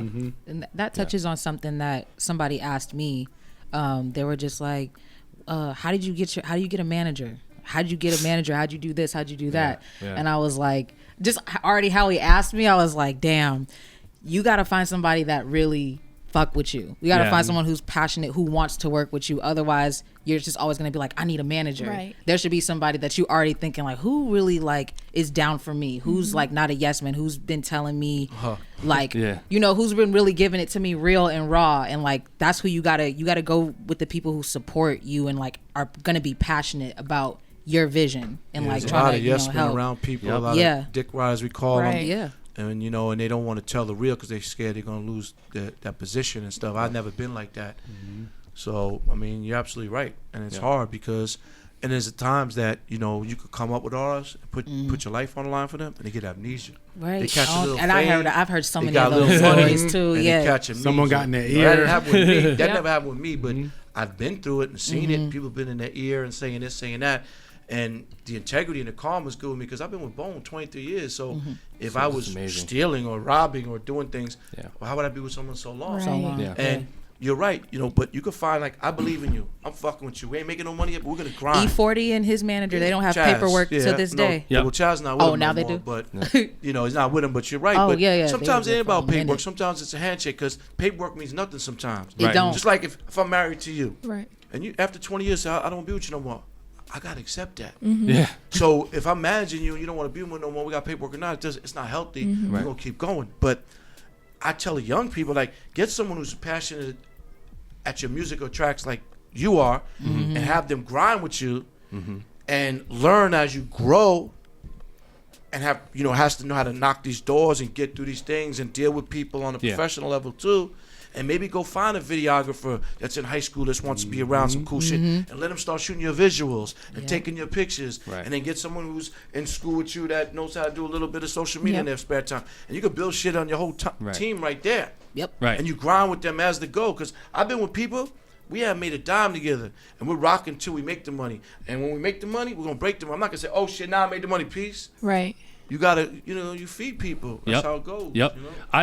And that touches on something that somebody asked me. They were just like, how do you get a manager? How'd you get a manager? How'd you do this? How'd you do that? Yeah. And I was like, just already how he asked me, I was like, damn, you got to find somebody that really fuck with you. You gotta find someone who's passionate, who wants to work with you. Otherwise, you're just always gonna be like, I need a manager. Right. There should be somebody that you already thinking like, who really like is down for me? Who's like not a yes man? Who's been telling me like, you know, who's been really giving it to me real and raw? And like, that's who you gotta go with, the people who support you and like are gonna be passionate about your vision and like trying to, you know, help. Around people, a lot of dick riders, we call them. Yeah. And you know, and they don't want to tell the real because they're scared they're gonna lose that position and stuff. I've never been like that. So I mean, you're absolutely right, and it's hard because, and there's times that you know you could come up with ours, put your life on the line for them, and they get amnesia. Right. They catch a little and fame, I've heard so they many got of those stories too. and Yeah. they catch amnesia. Someone got in their That ear. didn't happen with me. That never happened with me, but I've been through it and seen it. People been in their ear and saying this, saying that. And the integrity and the calm was good with me because I've been with Bone 23 years. So if I was stealing or robbing or doing things, well, how would I be with someone so long? Right. So long. Yeah. And you're right, you know, but you could find like, I believe in you. I'm fucking with you. We ain't making no money yet, but we're going to grind. E40 and his manager, they don't have Chaz, paperwork to this day. Well, Chaz not with him now no they more, do? But, you know, he's not with him, but you're right. Oh, but yeah. sometimes They it ain't were about for a paperwork. minute. Sometimes it's a handshake because paperwork means nothing sometimes. It don't. Just like if I'm married to you. Right. And you after 20 years, I don't want to be with you no more. I got to accept that. Yeah. So if I'm managing you and you don't want to be with me no more, we got paperwork or not, it's not healthy. We're going to keep going. But I tell the young people, like, get someone who's passionate at your music or tracks like you are and have them grind with you and learn as you grow and have, you know, has to know how to knock these doors and get through these things and deal with people on a professional level too. And maybe go find a videographer that's in high school that wants to be around some cool shit and let them start shooting your visuals and taking your pictures. Right. And then get someone who's in school with you that knows how to do a little bit of social media in their spare time. And you can build shit on your whole team right there. Yep. Right. And you grind with them as they go. Because I've been with people, we have made a dime together. And we're rocking till we make the money. And when we make the money, we're going to break them. I'm not going to say, oh shit, now I made the money, peace. Right. You gotta, you know, you feed people. That's how it goes. Yep.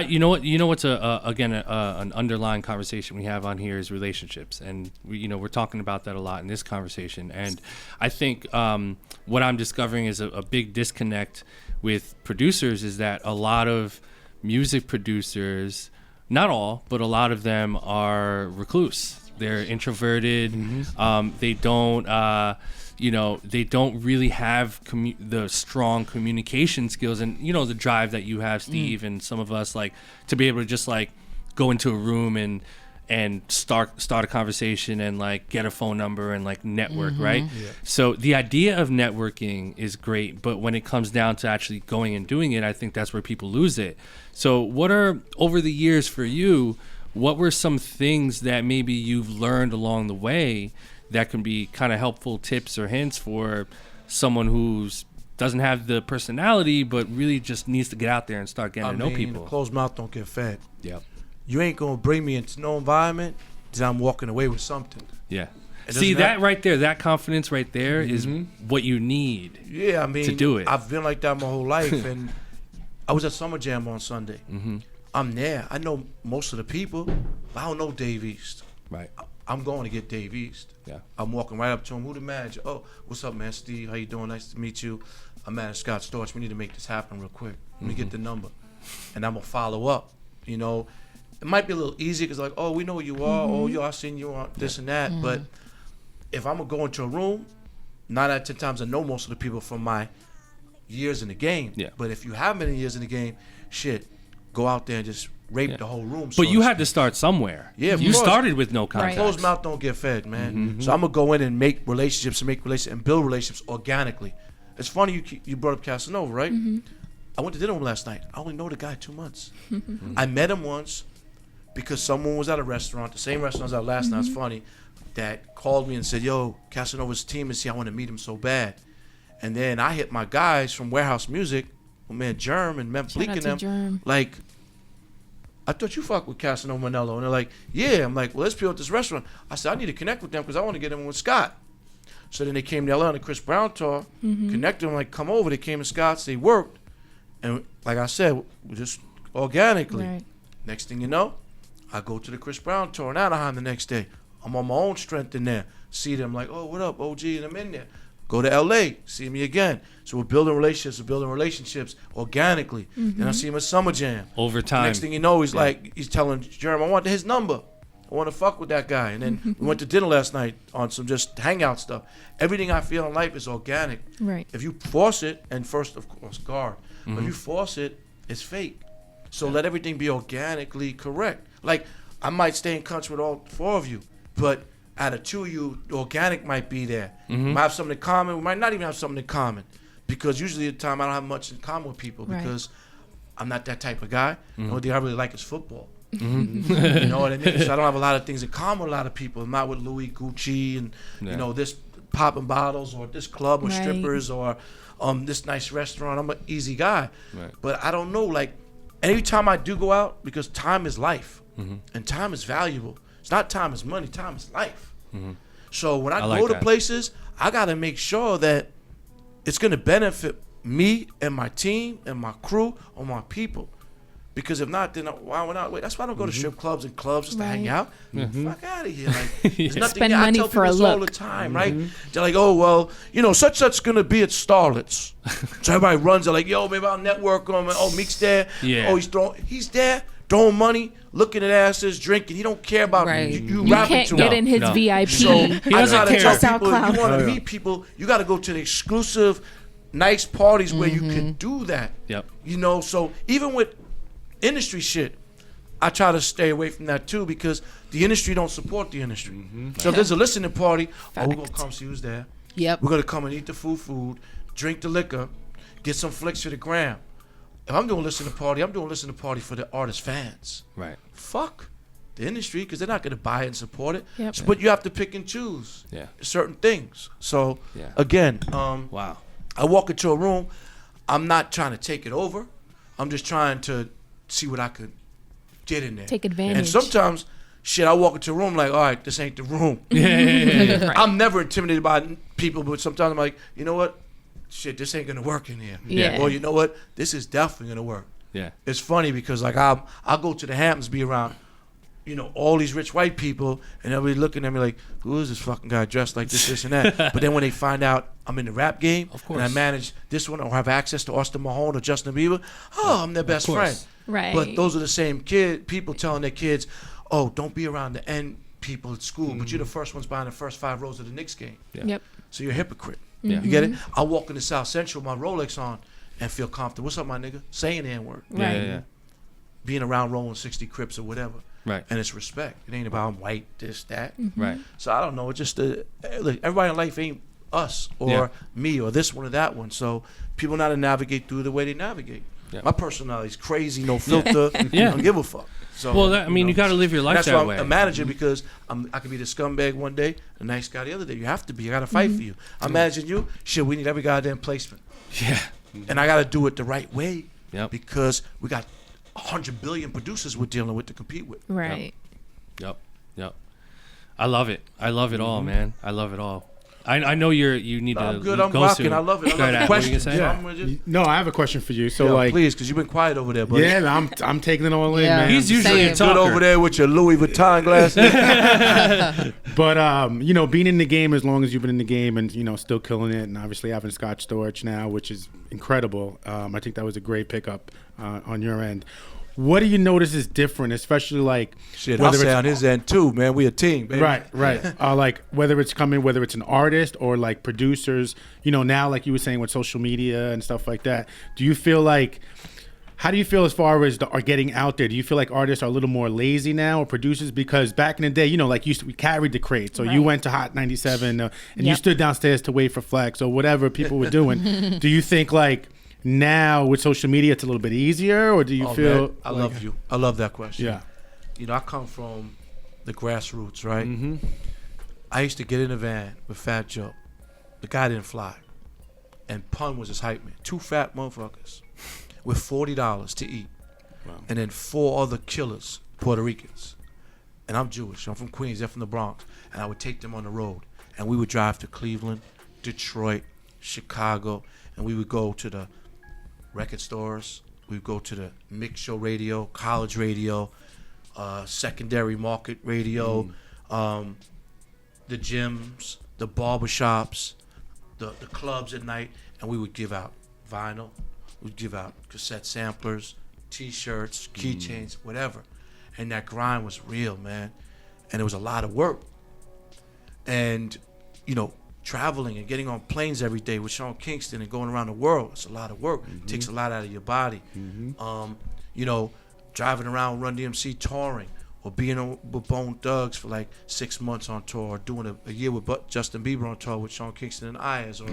You know? You know what's an underlying conversation we have on here is relationships, and we're talking about that a lot in this conversation. And I think what I'm discovering is a big disconnect with producers is that a lot of music producers, not all, but a lot of them are recluse. They're introverted. They don't. They don't really have the strong communication skills and, the drive that you have, Steve, and some of us, like, to be able to just, like, go into a room and start a conversation and, like, get a phone number and, like, network, right? Yeah. So the idea of networking is great, but when it comes down to actually going and doing it, I think that's where people lose it. So what are, over the years for you, what were some things that maybe you've learned along the way that can be kind of helpful tips or hints for someone who's doesn't have the personality but really just needs to get out there and start getting to know people? Closed mouth don't get fed. Yep. You ain't gonna bring me into no environment that I'm walking away with something. Yeah. See, that right there, that confidence right there is what you need. Yeah, I mean, to do it. I've been like that my whole life, and I was at Summer Jam on Sunday. I'm there. I know most of the people, but I don't know Dave East. Right. I'm going to get Dave East. Yeah. I'm walking right up to him. Who the manager? Oh, what's up, man? Steve, how you doing? Nice to meet you. I'm manager Scott Storch. We need to make this happen real quick. Let me get the number, and I'm gonna follow up. You know, it might be a little easier because like, oh, we know who you are. Oh, yo, I seen you on this and that. But if I'm gonna go into a room, 9 out of 10 times I know most of the people from my years in the game. Yeah. But if you haven't been years in the game, shit, go out there and just rape the whole room. But you had to start somewhere. Yeah, of you course. started with no contacts. Closed mouth don't get fed, man. So I'm gonna go in and make relationships and build relationships organically. It's funny you brought up Casanova, right? I went to dinner with him last night. I only know the guy 2 months. I met him once because someone was at a restaurant, the same restaurant I was at last night. It's funny, that called me and said, "Yo, Casanova's team is here. I want to meet him so bad." And then I hit my guys from Warehouse Music, my man Germ and Mem Bleak and them, Germ. like, I thought you fuck with Casanova Manello. And they're like, yeah. I'm like, well, let's build this restaurant. I said, I need to connect with them because I want to get in with Scott. So then they came to LA on the Chris Brown tour, connected them, like, come over. They came to Scott's, they worked. And like I said, just organically. Right. Next thing you know, I go to the Chris Brown tour in Anaheim the next day. I'm on my own strength in there. See them like, oh, what up, OG? And I'm in there. Go to LA, see me again. So we're building relationships organically. Then I see him at Summer Jam. Over time. Next thing you know, he's like, he's telling Jeremy, I want his number. I want to fuck with that guy. And then we went to dinner last night on some just hangout stuff. Everything I feel in life is organic. Right. If you force it, and first, of course, guard. But if you force it, it's fake. So let everything be organically correct. Like, I might stay in touch with all 4 of you, but out of 2 of you, the organic might be there. We might have something in common. We might not even have something in common. Because usually at the time, I don't have much in common with people because I'm not that type of guy. The only thing I really like is football. You know what I mean? So I don't have a lot of things in common with a lot of people. I'm not with Louis, Gucci, and you know, this popping bottles or this club or strippers or this nice restaurant. I'm an easy guy. But I don't know, like, every time I do go out, because time is life and time is valuable. It's not time is money, time is life. So when I go to places, I got to make sure that it's going to benefit me and my team and my crew or my people. Because if not, then why would not? Wait, that's why I don't go to strip clubs and clubs just to hang out. Fuck out of here! Like, there's nothing. Spend I money tell for people a this look. all the time, right? They're like, oh well, you know, such gonna be at Starlets. So everybody runs. They're like, yo, maybe I'll network on. Oh, Meek's there. Yeah. Oh, he's there, throwing money, looking at asses, drinking. He don't care about you You rapping can't to get him. in his No. VIP. So I doesn't gotta care. tell people, SoundCloud. you want to meet people, you got to go to the exclusive, nice parties where you can do that. Yep. You know, so even with industry shit, I try to stay away from that too because the industry don't support the industry. So if there's a listening party, we're gonna come see who's there. Yep. We're gonna come and eat the food, drink the liquor, get some flicks for the gram. If I'm doing listening party, I'm doing listening party for the artist fans. Right. Fuck the industry because they're not gonna buy it and support it. Yep. But you have to pick and choose certain things. So again, Wow. I walk into a room, I'm not trying to take it over. I'm just trying to see what I could get in there. Take advantage. And sometimes, shit, I walk into a room like, all right, this ain't the room. Right. I'm never intimidated by people, but sometimes I'm like, you know what? Shit, this ain't gonna work in here. Yeah. Or you know what? This is definitely gonna work. Yeah. It's funny because like I'll go to the Hamptons, be around, you know, all these rich white people, and everybody looking at me like, who is this fucking guy dressed like this, and that? But then when they find out I'm in the rap game, Of course. and I manage this one, or have access to Austin Mahone or Justin Bieber, I'm their best friend. Right. But those are the same people telling their kids, oh, don't be around the end people at school, but you're the first ones buying the first 5 rows of the Knicks game. Yep. So you're a hypocrite. Yeah. You get it? I walk into South Central, my Rolex on, and feel comfortable. What's up, my nigga? Saying the N-word. Right. Yeah. Being around rolling 60 Crips or whatever. Right. And it's respect. It ain't about I'm white, this, that. Right. So I don't know. It's just look, everybody in life ain't us or Yeah. me or this one or that one. So people know how to navigate through the way they navigate. Yeah. My personality's crazy, no filter. Yeah. I don't give a fuck. So, Well, I mean, you got to live your life that's that why way. I'm a manager because I could be the scumbag one day, a nice guy the other day. You have to be. I got to fight for you. I'm managing you. Shit, we need every goddamn placement. Yeah. And I got to do it the right way Yep. because we got 100 billion producers we're dealing with to compete with. Right. Yep. I love it. I love it all, man. I love it all. I know you need to. I'm good. I'm go rocking. soon. I love it. I Go love ahead, the what were you questions. gonna say? So I'm gonna just- No, I have a question for you. So Yo, like, please, because you've been quiet over there, buddy. yeah, I'm taking it all in, Yeah. man. He's usually a Same. Good talker. over there with your Louis Vuitton glasses. But you know, being in the game as long as you've been in the game, and you know, still killing it, and obviously having Scott Storch now, which is incredible. I think that was a great pickup on your end. What do you notice is different, especially like Shit, I'll say on his end too, man. We a team, baby. right? Like whether it's an artist or like producers. You know, now like you were saying with social media and stuff like that. Do you feel like? How do you feel as far as are getting out there? Do you feel like artists are a little more lazy now, or producers? Because back in the day, you know, like we carried the crate. So you went to Hot 97 and you stood downstairs to wait for Flex or whatever people were doing. Do you think like now with social media it's a little bit easier, or do you feel? Man, I love you. I love that question. Yeah. You know, I come from the grassroots, right? I used to get in a van with Fat Joe. The guy didn't fly. And Pun was his hype man. 2 fat motherfuckers with $40 to eat. Wow. And then 4 other killers, Puerto Ricans. And I'm Jewish. I'm from Queens. They're from the Bronx. And I would take them on the road. And we would drive to Cleveland, Detroit, Chicago. And we would go to the record stores. We would go to the mix show radio, college radio, secondary market radio, the gyms, the barbershops, the clubs at night, and we would give out vinyl, we'd give out cassette samplers, T-shirts, keychains, whatever. And that grind was real, man. And it was a lot of work. And, you know, traveling and getting on planes every day with Sean Kingston and going around the world, it's a lot of work. It takes a lot out of your body. You know, driving around Run DMC touring, or being with Bone Thugs for like 6 months on tour, or doing a year with Justin Bieber on tour with Sean Kingston and Ayers, or,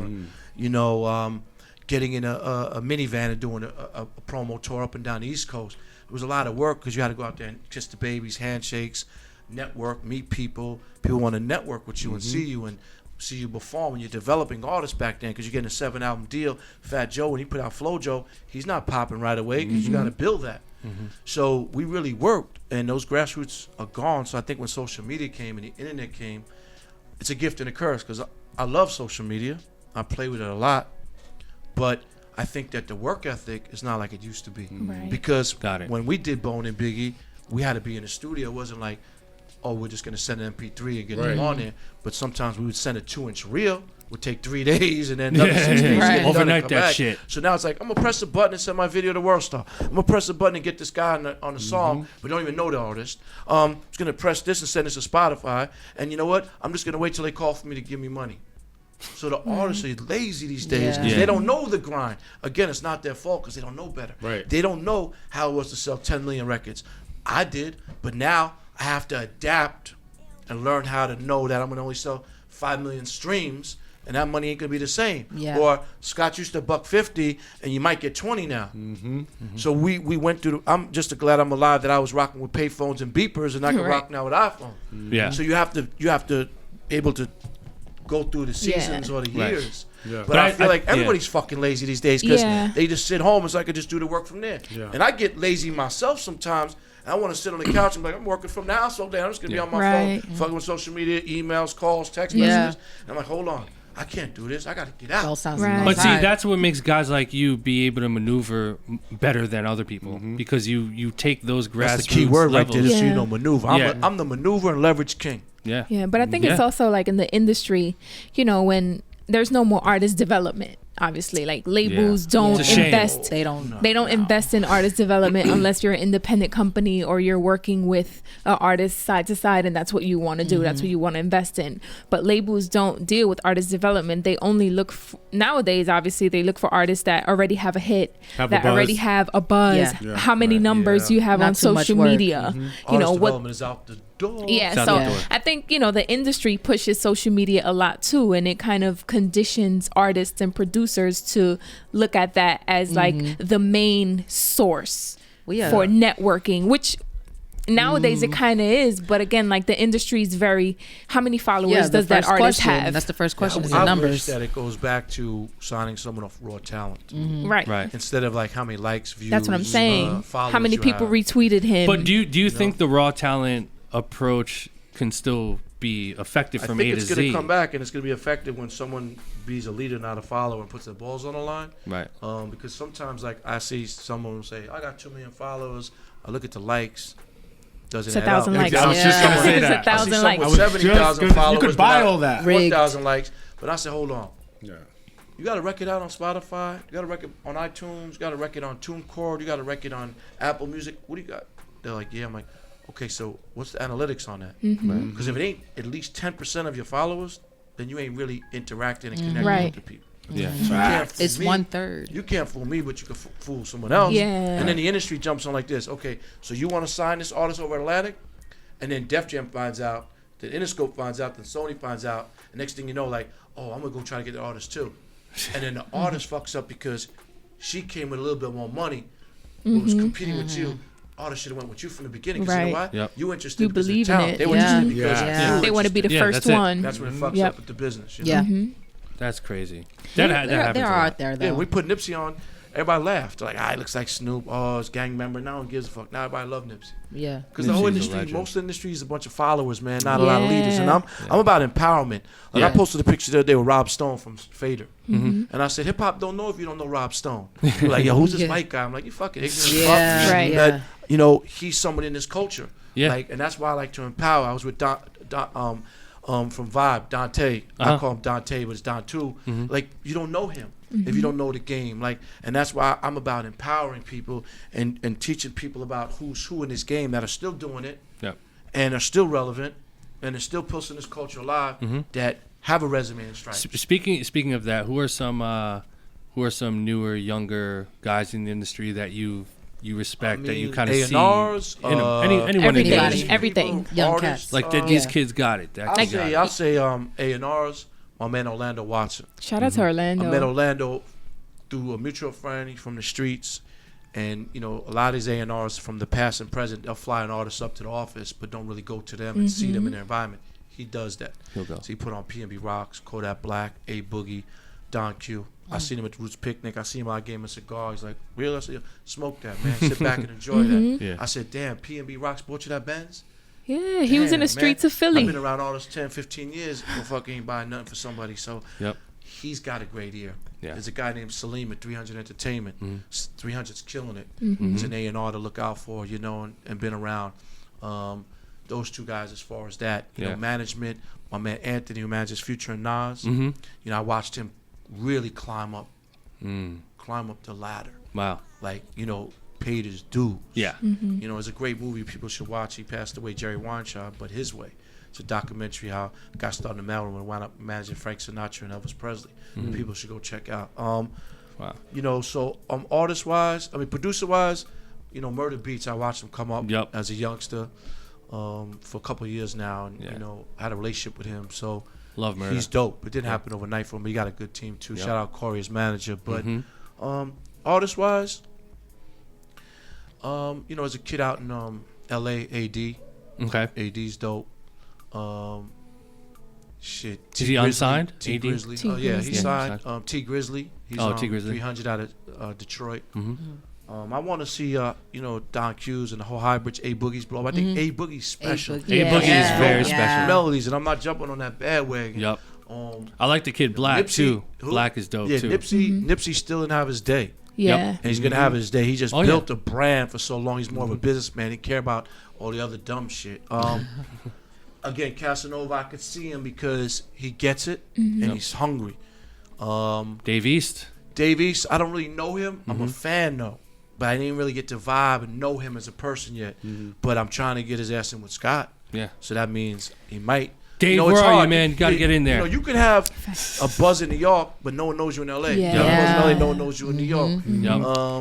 you know, getting in a minivan and doing a promo tour up and down the East Coast. It was a lot of work because you had to go out there and kiss the babies, handshakes, network, meet people. People want to network with you and see you perform when you're developing artists back then, because you're getting a 7-album deal. Fat Joe, when he put out Flojo, he's not popping right away because you got to build that. So we really worked, and those grassroots are gone. So I think when social media came and the internet came, it's a gift and a curse, because I love social media. I play with it a lot, but I think that the work ethic is not like it used to be. Because when we did Bone and Biggie, we had to be in the studio. It wasn't like, oh, we're just going to send an MP3 and get it on there. But sometimes we would send a 2-inch reel. Would take 3 days and then another 6 days. Overnight that shit. So now it's like, I'm going to press a button and send my video to World Star. I'm going to press a button and get this guy on the song, but don't even know the artist. I'm just going to press this and send this to Spotify. And you know what? I'm just going to wait till they call for me to give me money. So the artists are lazy these days because they don't know the grind. Again, it's not their fault because they don't know better. They don't know how it was to sell 10 million records. I did, but now I have to adapt and learn how to know that I'm going to only sell 5 million streams, and that money ain't gonna be the same. Or Scott used to $150, and you might get 20 now. So we went through. I'm just glad I'm alive that I was rocking with payphones and beepers, and I can rock now with iPhone. So you have to able to go through the seasons or the years. But I feel like everybody's fucking lazy these days because they just sit home, and so I could just do the work from there. And I get lazy myself sometimes. I want to sit on the couch and be like, I'm working from the house all day. I'm just gonna be on my phone, fucking with social media, emails, calls, text messages. And I'm like, hold on. I can't do this. I got to get out. But see, that's what makes guys like you be able to maneuver better than other people, because you take those grassroots That's the key word levels. right there, so you know, maneuver. I'm the maneuver and leverage king. But I think it's also like in the industry, you know, when there's no more artist development. Obviously, like labels don't invest. They don't invest in artist development unless you're an independent company or you're working with an artist side to side, and that's what you want to do. That's what you want to invest in. But labels don't deal with artist development. They only look nowadays. Obviously, they look for artists that already have a hit, already have a buzz. How many numbers you have on social media? You know what development is out the door. I think, you know, the industry pushes social media a lot too, and it kind of conditions artists and producers to look at that as like the main source for networking, which nowadays it kind of is. But again, like the industry is very, how many followers does that artist have? That's the first question. Is I the numbers. wish that it goes back to signing someone off raw talent. Right. Instead of like how many likes, views. That's what I'm saying. How many people retweeted him? But do you think the raw talent approach can still be effective from A to Z? I think it's going to come back, and it's going to be effective when someone be a leader, not a follower, and puts their balls on the line. Because sometimes, like, I see someone say, I got 2 million followers. I look at the likes. Doesn't add up. 1,000 likes. I was just going to say that. 1,000 likes. I see someone with 70,000 followers. You could buy all that. 1,000 likes. But I said, hold on. You got a record out on Spotify. You got a record on iTunes. You got a record on TuneCore. You got a record on Apple Music. What do you got? They're like, yeah. I'm like, okay, so what's the analytics on that? Because if it ain't at least 10% of your followers, then you ain't really interacting and connecting with the people. It's 1/3. You can't fool me, but you can fool someone else. And then the industry jumps on like this. Okay, so you want to sign this artist over Atlantic, and then Def Jam finds out, then Interscope finds out, then Sony finds out, and next thing you know, like, oh, I'm gonna go try to get the artist too, and then the artist fucks up because she came with a little bit more money, but was competing with you. Artists should have went with you from the beginning, because you know why? You interested you because believe of talent. in it. They were interested because they want to be the first one. That's when it fucks up with the business. You know? That's crazy. That happens. They're out there though. Yeah, we put Nipsey on. Everybody laughed. Like, he looks like Snoop. Oh, it's gang member. No one gives a fuck. Now everybody love Nipsey. Because the whole industry, most of the industry is a bunch of followers, man. Not a lot of leaders. And I'm about empowerment. Like I posted a picture the other day with Rob Stone from Fader. And I said, hip hop don't know if you don't know Rob Stone. You're like, yo, who's this white guy? I'm like, you fucking ignorant fuck. That, you know, he's someone in this culture. Like, and that's why I like to empower. I was with from Vibe, Dante. I call him Dante, but it's Don too. Like, you don't know him if you don't know the game. Like, and that's why I'm about empowering people and teaching people about who's who in this game that are still doing it and are still relevant and are still pushing this culture alive that have a resume and stripes. Speaking of that, who are some newer, younger guys in the industry that you respect, that you kind of see? A&Rs, anyone in the industry. Everything. Young cats. Like that, these kids got it. I'll say A&Rs, my man Orlando Watson. Shout out to Orlando. I met Orlando through a mutual friend. He's from the streets. And, you know, a lot of these A&Rs from the past and present, they'll fly an artist up to the office, but don't really go to them and see them in their environment. He does that. He'll go. So he put on P&B Rocks, Kodak Black, A Boogie, Don Q. I seen him at the Roots Picnic. I seen him. I gave him a cigar. He's like, "Real?" I said, "Smoke that, man. Sit back and enjoy that." Yeah. I said, "Damn, P&B Rocks bought you that Benz?" Yeah, he was in the streets of Philly. I've been around all those 10, 15 years. Motherfucker ain't buying nothing for somebody. So he's got a great ear. Yeah. There's a guy named Salim at 300 Entertainment. 300's killing it. He's an A&R to look out for, you know, and been around. Those two guys as far as that. You know, management. My man Anthony, who manages Future and Nas. You know, I watched him really climb up the ladder. Wow. Like, you know, paid his dues. Yeah. You know, it's a great movie people should watch. He passed away, Jerry Weintraub, but his way. It's a documentary how a guy started in Maryland and wound up managing Frank Sinatra and Elvis Presley. People should go check out. Wow. You know, so artist-wise, producer-wise, you know, Murder Beats, I watched him come up as a youngster for a couple of years now. And, you know, I had a relationship with him. So love Murder. He's dope. It didn't happen overnight for him, but he got a good team, too. Shout out Corey, his manager. But artist-wise, you know, as a kid out in L.A., A.D. Okay. A.D.'s dope. Shit. Is he unsigned? T Grizzly. Oh yeah, he's signed. T Grizzly. He's T Grizzly. 300 out of Detroit. I want to see you know, Don Q's and the whole hybrids. A Boogie's blow. I think A Boogie's special. A Boogie is very special. Melodies, and I'm not jumping on that bandwagon. Yep. I like the kid Black Nipsey, too. who? Black is dope yeah, too. Nipsey still didn't have his day. Yeah. And he's gonna have his day. He just built a brand for so long. He's more of a businessman. He care about all the other dumb shit. Again, Casanova, I could see him because he gets it and he's hungry. Dave East. I don't really know him. I'm a fan though, but I didn't really get to vibe and know him as a person yet. But I'm trying to get his ass in with Scott. Yeah. So that means he might. Dave, you know, where it's are hard. you, man? You got to get in there. You know, you can have a buzz in New York, but no one knows you in L.A. Yeah. You have a buzz in L.A., no one knows you in New York.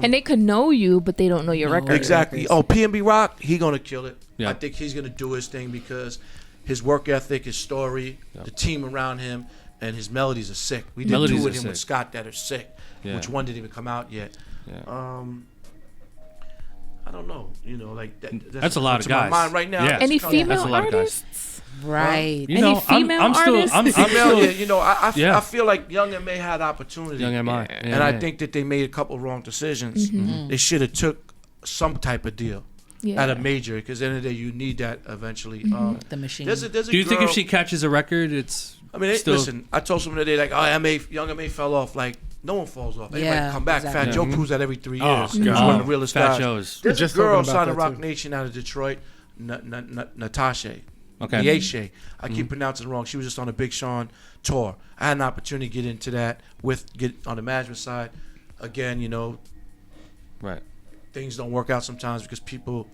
And they could know you, but they don't know your record. Exactly. Oh, P&B Rock, he gonna kill it. Yeah. I think he's gonna do his thing because his work ethic, his story, the team around him, and his melodies are sick. We did two with him with Scott that are sick, which one didn't even come out yet. Yeah. I don't know. You know, like that's a lot of guys. My mind right now. Yeah. Any That's female a lot of guys. artists? Right. You know, Any female I'm still, artists? I'm Female, still, yeah, you know, I feel like Young M.A. had opportunity. Young M.I. And I think that they made a couple wrong decisions. They should have took some type of deal at a major, because at the end of the day, you need that eventually. The machine. There's a Do you think if she catches a record, it's still... listen, I told someone today, like, oh, Young M.A. fell off. Like, no one falls off. Anybody can come back. Exactly. Fat Joe proves that every 3 years. He's God. one of the realest Fat guys. Joe's. There's Just a girl talking about signed to that, Rock too. Nation out of Detroit, Natasha. Okay. Nieshe. I keep pronouncing it wrong. She was just on a Big Sean tour. I had an opportunity to get into that get on the management side. Again, you know, Right. things don't work out sometimes because people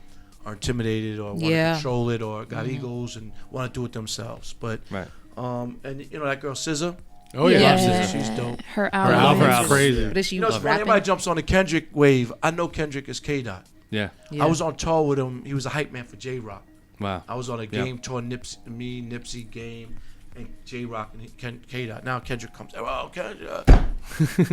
are intimidated or want to control it or got egos and want to do it themselves. But Right. and you know that girl SZA. Oh yeah. Yeah. She's dope. Her Her album. album's crazy. But is she You know, it's funny, rapping? everybody jumps on the Kendrick wave. I know Kendrick is K-Dot. Yeah. Yeah. I was on tour with him. He was a hype man for J-Rock. Wow. I was on a game tour, Nipsey game, and J-Rock and K-Dot. Now Kendrick comes. Oh, Kendrick.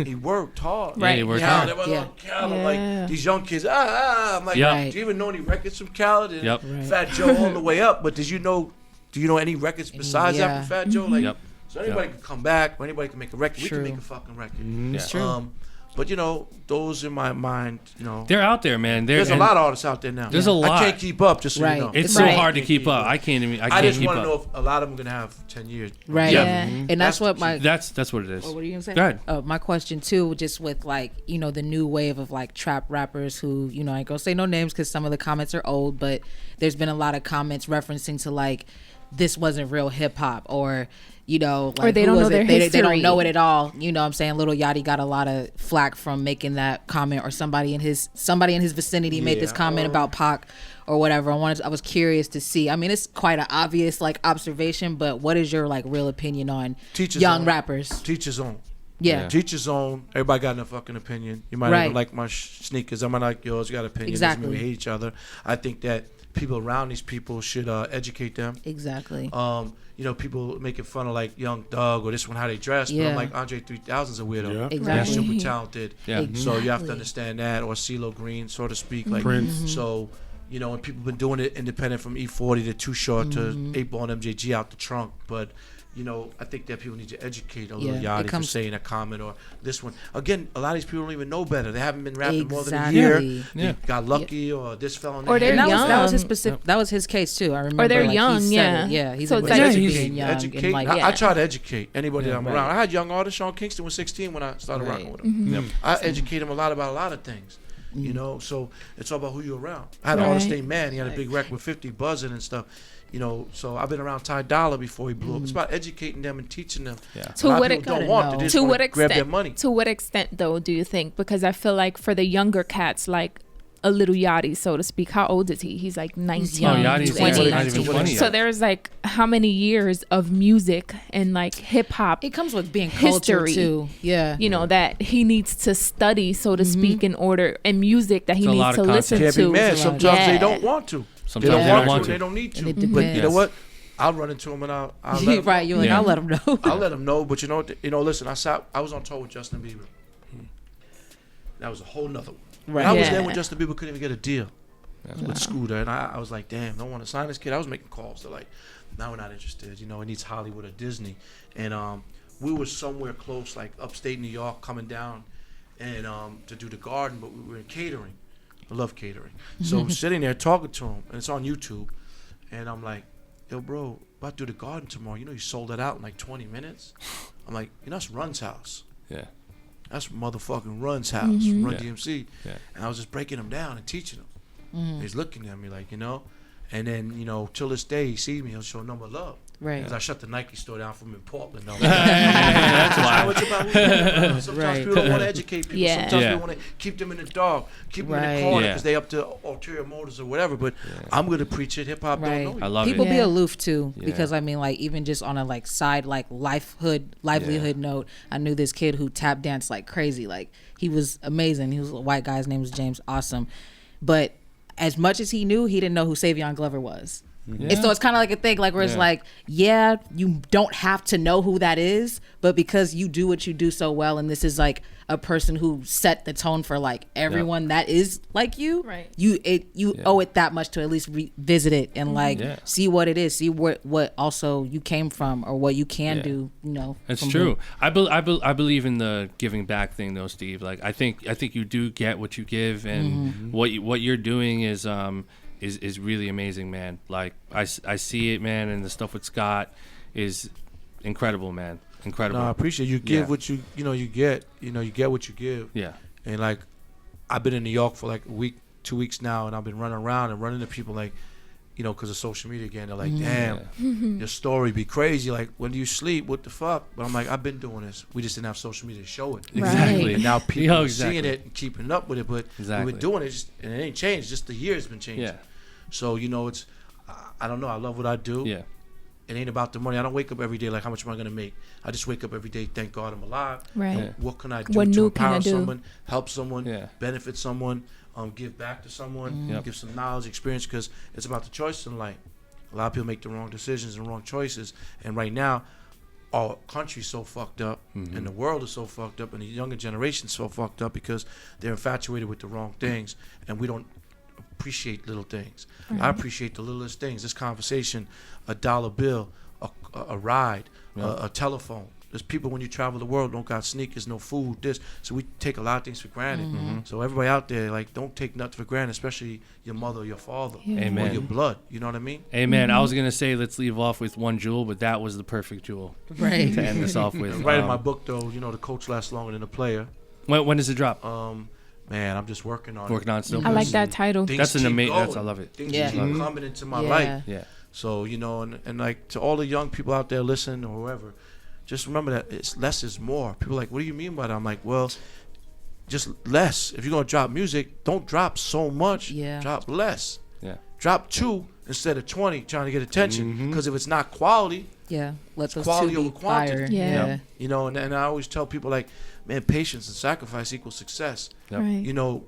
He worked hard. Yeah, he worked hard. They were on Khaled. Yeah. Like, these young kids, I'm like, Yep. do you even know any records from Khaled? And Yep. Fat Joe all the way up. But do you know any records besides that from Fat Joe? Like, Yep. so anybody can come back, or anybody can make a record. True. We can make a fucking record. Yeah. True. But you know, those in my mind, you know, They're out there, man. there's a lot of artists out there now. There's a lot. I can't keep up, just so Right. you know. It's Right. so hard to keep up. I can't even. I I can't just keep want to know up. if a lot of them are gonna have 10 years. Right. Yeah. And that's what my That's what it is. what were you gonna say? Go ahead. My question too, just with like, you know, the new wave of like trap rappers who, you know, I ain't gonna say no names because some of the comments are old, but there's been a lot of comments referencing to like this wasn't real hip hop, or you know, like, or they don't know their history. They don't know it at all. You know what I'm saying? Lil Yachty got a lot of flack from making that comment, or somebody in his vicinity made this comment about Pac or whatever. I was curious to see. I mean, it's quite an obvious like observation, but what is your like real opinion on young rappers? Teach his own. Yeah. Teach his own. Everybody got a fucking opinion. You might not like my sneakers. I might like yours. You got an opinion. Exactly. Doesn't mean we hate each other. I think that people around these people should educate them. Exactly. You know, people making fun of like Young Thug or this one how they dress, but I'm like, Andre 3000's a weirdo. Yeah. Exactly. They're super talented. Yeah. So you have to understand that, or CeeLo Green, so to speak. Like Prince. So, you know, and people been doing it independent from E40 to Too Short to 8 Ball and MJG out the trunk, but. You know, I think that people need to educate a little Yachty for saying a comment or this one. Again, a lot of these people don't even know better. They haven't been rapping more than a year. Yeah. They got lucky or this fell on Or their they're head. young. That was his specific. That was his case too. I remember. Or they're like, young. he said it. Yeah. He's So it's like educating young. Educate. And like, I try to educate anybody that I'm Right. around. I had young artists. Sean Kingston was 16 when I started rocking with him. Yep. I educate him a lot about a lot of things. You know, so it's all about who you're around. I had an artist named Man. He had a big record with 50 buzzing and stuff. You know, so I've been around Ty Dolla before he blew up. It's about educating them and teaching them. Yeah. A lot of people don't want to. They just To wanna what grab their extent? money. To what extent, though, do you think? Because I feel like for the younger cats, like a little Yachty, so to speak. How old is he? He's like 19, Oh, Yachty's 20. not even 20 So yet. there's like how many years of music and like hip hop, it comes with being culture history, too. Yeah. you know, that he needs to study, so to speak, in order, and music that he It's a lot needs to of listen Can't to. be mad. Sometimes they don't want to. Sometimes they don't want to. to. They don't need to. And it But you know depends. what? I'll run into him and I'll let him Right. You like, Yeah. I'll let him know. I'll let him know. But you know, listen. I was on tour with Justin Bieber. That was a whole nother one. Right. And I was Yeah. there when Justin Bieber couldn't even get a deal with Scooter, and I was like, damn, don't want to sign this kid. I was making calls. They're like, no, we're not interested. You know, it needs Hollywood or Disney. And we were somewhere close, like upstate New York, coming down and to do the Garden, but we were in catering. I love catering. So I'm sitting there talking to him, and it's on YouTube, and I'm like, yo, bro, about to do the Garden tomorrow. You know, you sold it out in like 20 minutes. I'm like, you know, that's Run's house. Yeah. That's motherfucking Run's house, Run Yeah. DMC. Yeah. And I was just breaking him down and teaching him. He's looking at me like, you know, and then, you know, till this day, he sees me, he'll show number love. Right. Because I shut the Nike store down for him in Portland. No. That's why. Sometimes Right. people don't want to educate people. Yeah. Sometimes Yeah. people want to keep them in the dark, keep them in Right. the corner Yeah. because they up to ulterior motives or whatever. But I'm going to preach it. Hip hop Right. don't know I you. love People it. be Yeah. aloof too, Yeah. because I mean, like, even just on a like side like livelihood note, I knew this kid who tap danced like crazy. Like, he was amazing. He was a white guy. His name was James. Awesome. But as much as he knew, he didn't know who Savion Glover was. And so it's kind of like a thing, like where it's like, yeah, you don't have to know who that is, but because you do what you do so well, and this is like a person who set the tone for like everyone that is like you, Right. You owe it that much to at least revisit it and like Yeah. see what it is, see what also you came from or what you can Yeah. do. You know, It's from true. I believe in the giving back thing, though, Steve. Like I think you do get what you give, and what you're doing is really amazing, man. Like I see it, man, and the stuff with Scott is incredible, man. Incredible. No, I appreciate you give Yeah. what you get. You know, you get what you give. Yeah. And like, I've been in New York for like a week, 2 weeks now, and I've been running around and running to people like, you know, because of social media again. They're like, damn, your story be crazy. Like, when do you sleep? What the fuck? But I'm like, I've been doing this. We just didn't have social media to show it. Exactly. And now people Yo, are exactly. seeing it and keeping up with it. But Exactly. we've been doing it, and it ain't changed. Just the year's been changing. Yeah. So, you know, I don't know. I love what I do. Yeah. It ain't about the money. I don't wake up every day like, how much am I going to make? I just wake up every day, thank God I'm alive. Right. And Yeah. what can I do What to new can I empower do? someone, help someone, Yeah. benefit someone, give back to someone, Yep. give some knowledge, experience, because it's about the choice in life. A lot of people make the wrong decisions and wrong choices. And right now, our country's so fucked up, and the world is so fucked up, and the younger generation's so fucked up because they're infatuated with the wrong things, and we don't appreciate little things. I appreciate the littlest things. This conversation, a dollar bill, a ride, a telephone. There's people when you travel the world don't got sneakers, no food, this. So we take a lot of things for granted. So everybody out there, like, don't take nothing for granted, especially your mother or your father or Amen. your blood. You know what I mean? Amen. I was gonna say let's leave off with one jewel, but that was the perfect jewel Right. to end this off with. I'm writing my book though. You know, the coach lasts longer than the player. When does it drop? Man, I'm just working on Working it. on it still. I like that title. Things That's an keep amazing. going. I love it. Things Yeah. keep coming into my Yeah. life. Yeah. So, you know, and like to all the young people out there listening or whoever, just remember that it's less is more. People are like, what do you mean by that? I'm like, well, just less. If you're going to drop music, don't drop so much. Yeah. Drop less. Yeah. Drop 2 instead of 20 trying to get attention. Because if it's not quality, let those quality 2 over be quantity. fire. Yeah. You know, and I always tell people like, man, patience and sacrifice equals success. Yep. Right. You know,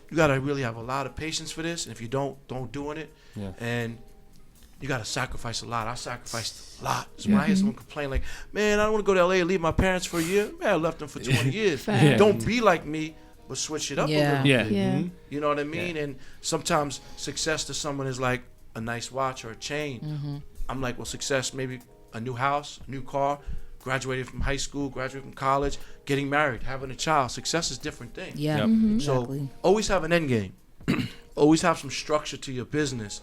you got to really have a lot of patience for this. And if you don't doing it. Yeah. And you got to sacrifice a lot. I sacrificed a lot. So when I hear someone complain like, man, I don't want to go to LA and leave my parents for a year. Man, I left them for 20 years. Yeah. Don't be like me, but switch it up a little Yeah. bit. Yeah. You know what I mean? And sometimes success to someone is like a nice watch or a chain. I'm like, well, success, maybe a new house, a new car, graduated from high school, graduated from college, getting married, having a child. Success is different things. Yeah. Yep. Exactly. So always have an end game. Always have some structure to your business.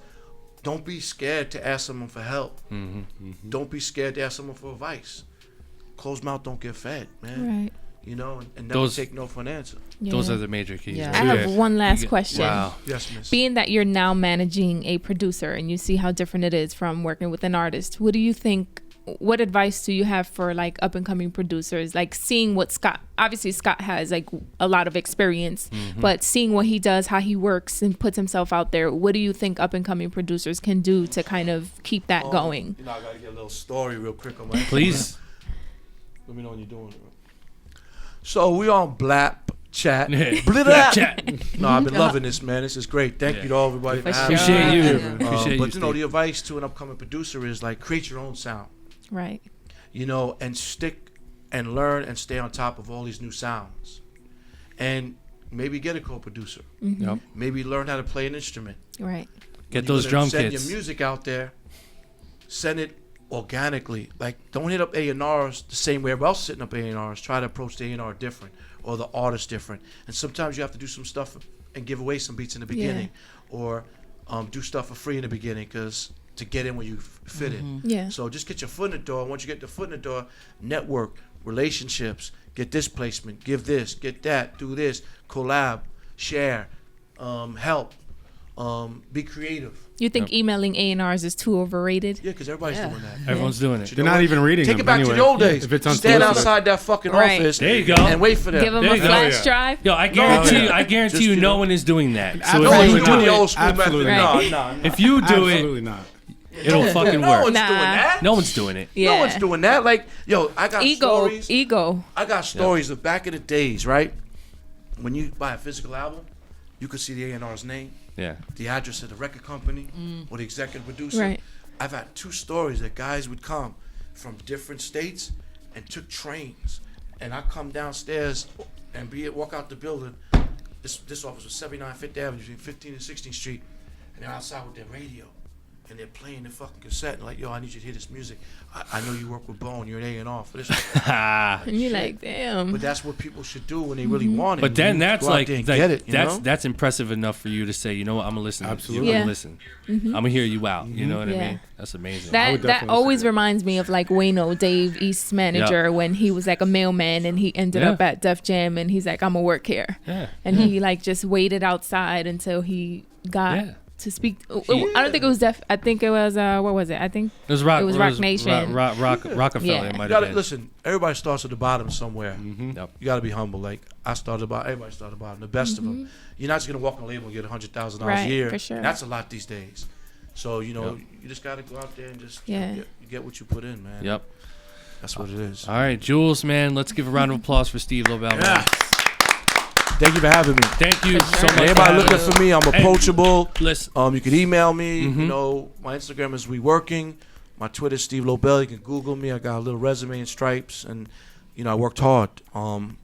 Don't be scared to ask someone for help. Don't be scared to ask someone for advice. Closed mouth don't get fed, man. Right. You know, and never take no for an answer. Yeah. Those are the major keys. Yeah. right I there. have one last You question. Wow. Yes, miss. Being that you're now managing a producer and you see how different it is from working with an artist, what do you think? What advice do you have for like up and coming producers? Like seeing what Scott has like a lot of experience, but seeing what he does, how he works and puts himself out there. What do you think up and coming producers can do to kind of keep that going? You know, I gotta get a little story real quick on my Please. Let me know when you're doing it. So we on BLAPCHAT. BLAPCHAT. No, I've been loving this, man. This is great. Thank you to everybody for having me. Appreciate you. Yeah. Appreciate But you know, Steve. the advice to an upcoming producer is like create your own sound. Right. You know, and stick and learn and stay on top of all these new sounds. And maybe get a co-producer. Yep. Maybe learn how to play an instrument. Right. Get When those you're gonna drum send kits. your music out there, send it organically. Like, don't hit up A&Rs the same way everybody else sitting up A&Rs. Try to approach the A&R different or the artist different. And sometimes you have to do some stuff and give away some beats in the beginning or do stuff for free in the beginning to get in where you fit in. Yeah. So just get your foot in the door. Once you get the foot in the door, network, relationships, get this placement, give this, get that, do this, collab, share, help, be creative. You think emailing A&Rs is too overrated? Yeah, because everybody's doing that. Everyone's doing it. You They're know not what? even reading Take them it back anyway. to the old days. If it's Stand unsolicited. outside that fucking Right. office. There you go. And wait for them. Give them There a you go. flash Yeah. drive? Yo, I guarantee Just, you, you no know. one is doing that. So No if one's you doing do the it, old school method. Absolutely No, not. no. if you do it, Absolutely not. it'll fucking No work. one's Nah. doing that. No one's doing it. Yeah. No one's doing that. Like, yo, I got stories. Ego. I got stories of back in the days, right? When you buy a physical album, you could see the A&R's name, Yeah. the address of the record company, or the executive producer. Right. I've had 2 stories that guys would come from different states and took trains, and I come downstairs and walk out the building. This office was 79 Fifth Avenue, between 15th and 16th Street, and they're outside with their radio, and they're playing the fucking cassette, and like, yo, I need you to hear this music. I know you work with Bone, you're an A&R for this. And you're like, damn. But that's what people should do when they really want it. But then You that's go out like, there and like, get it, you know? that's impressive enough for you to say, you know what, I'm gonna listen. Absolutely. I'm Yeah. gonna listen. I'm gonna hear you out. You know what I Yeah. mean? That's amazing. That would that definitely always say that. reminds me of like Wayno, Dave East's manager, when he was like a mailman and he ended Yeah. up at Def Jam and he's like, I'm gonna work here. Yeah. And he like just waited outside until he got Yeah. to speak. I don't think it was Def. I think it was what was it? I think It was Rock. It was Rock Nation. Rockefeller. Yeah. It You might gotta have been. listen. Everybody starts at the bottom somewhere. Yep. You gotta be humble. Like I started about. Everybody started at the bottom. The best of them. You're not just gonna walk on a label and get $100,000 Right, a year. for sure. That's a lot these days. So you know, you just gotta go out there and just get what you put in, man. Yep. That's what it is. All right, Jules, man. Let's give a round of applause for Steve Lobel. man. Thank you for having me. Thank you so much. Everybody for having looking us. for me. I'm approachable. Listen. You can email me. You know, my Instagram is WeWorking. My Twitter is Steve Lobel. You can Google me. I got a little resume and stripes, and you know, I worked hard,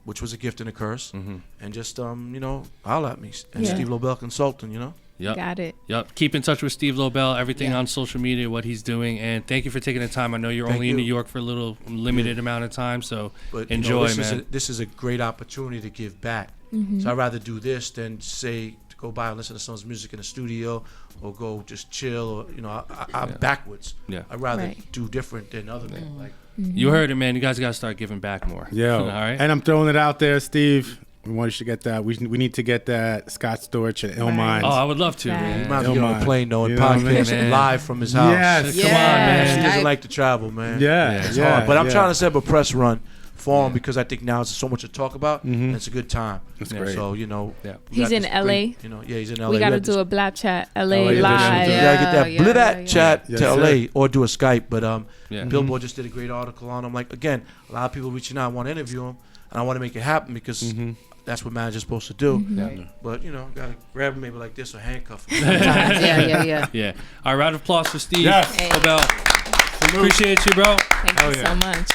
which was a gift and a curse. And just you know, holler at me. And Yeah. Steve Lobel Consulting. You know. Yep. got it. Yep. Keep in touch with Steve Lobel, everything Yeah. on social media, what he's doing. And thank you for taking the time. I know you're Thank only in you. New York for a little limited amount of time, so But enjoy, you know, man. this is a great opportunity to give back. So I'd rather do this than say to go by and listen to someone's music in the studio or go just chill or you know I'm backwards. Yeah. I'd rather Right. do different than other people. Like You heard it, man. You guys got to start giving back more. Yeah. All right. And I'm throwing it out there, Steve. We want you to get that. We need to get that Scott Storch and Ill Minds. Oh, I would love to, man. You might have to get on a plane though and podcast live from his house. Yes. Come on, man. He doesn't like to travel, man. Yeah, It's yeah, hard. But I'm yeah. trying to set up a press run for him because I think now it's so much to talk about and it's a good time. That's great. So, you know, we He's got in this LA. great, you know, he's in LA. We got to had this- do a BLAPCHAT LA LA edition. live. You gotta get that BLAPCHAT Yes, to sir. LA or do a Skype. But Yeah. Billboard just did a great article on him. Like, again, a lot of people reaching out, I want to interview him, and I want to make it happen because that's what manager's supposed to do. But, you know, gotta grab him maybe like this or handcuff him. Yeah. Yeah. All right, round of applause for Steve Yes. Lobel. Appreciate you, bro. Thank you so much.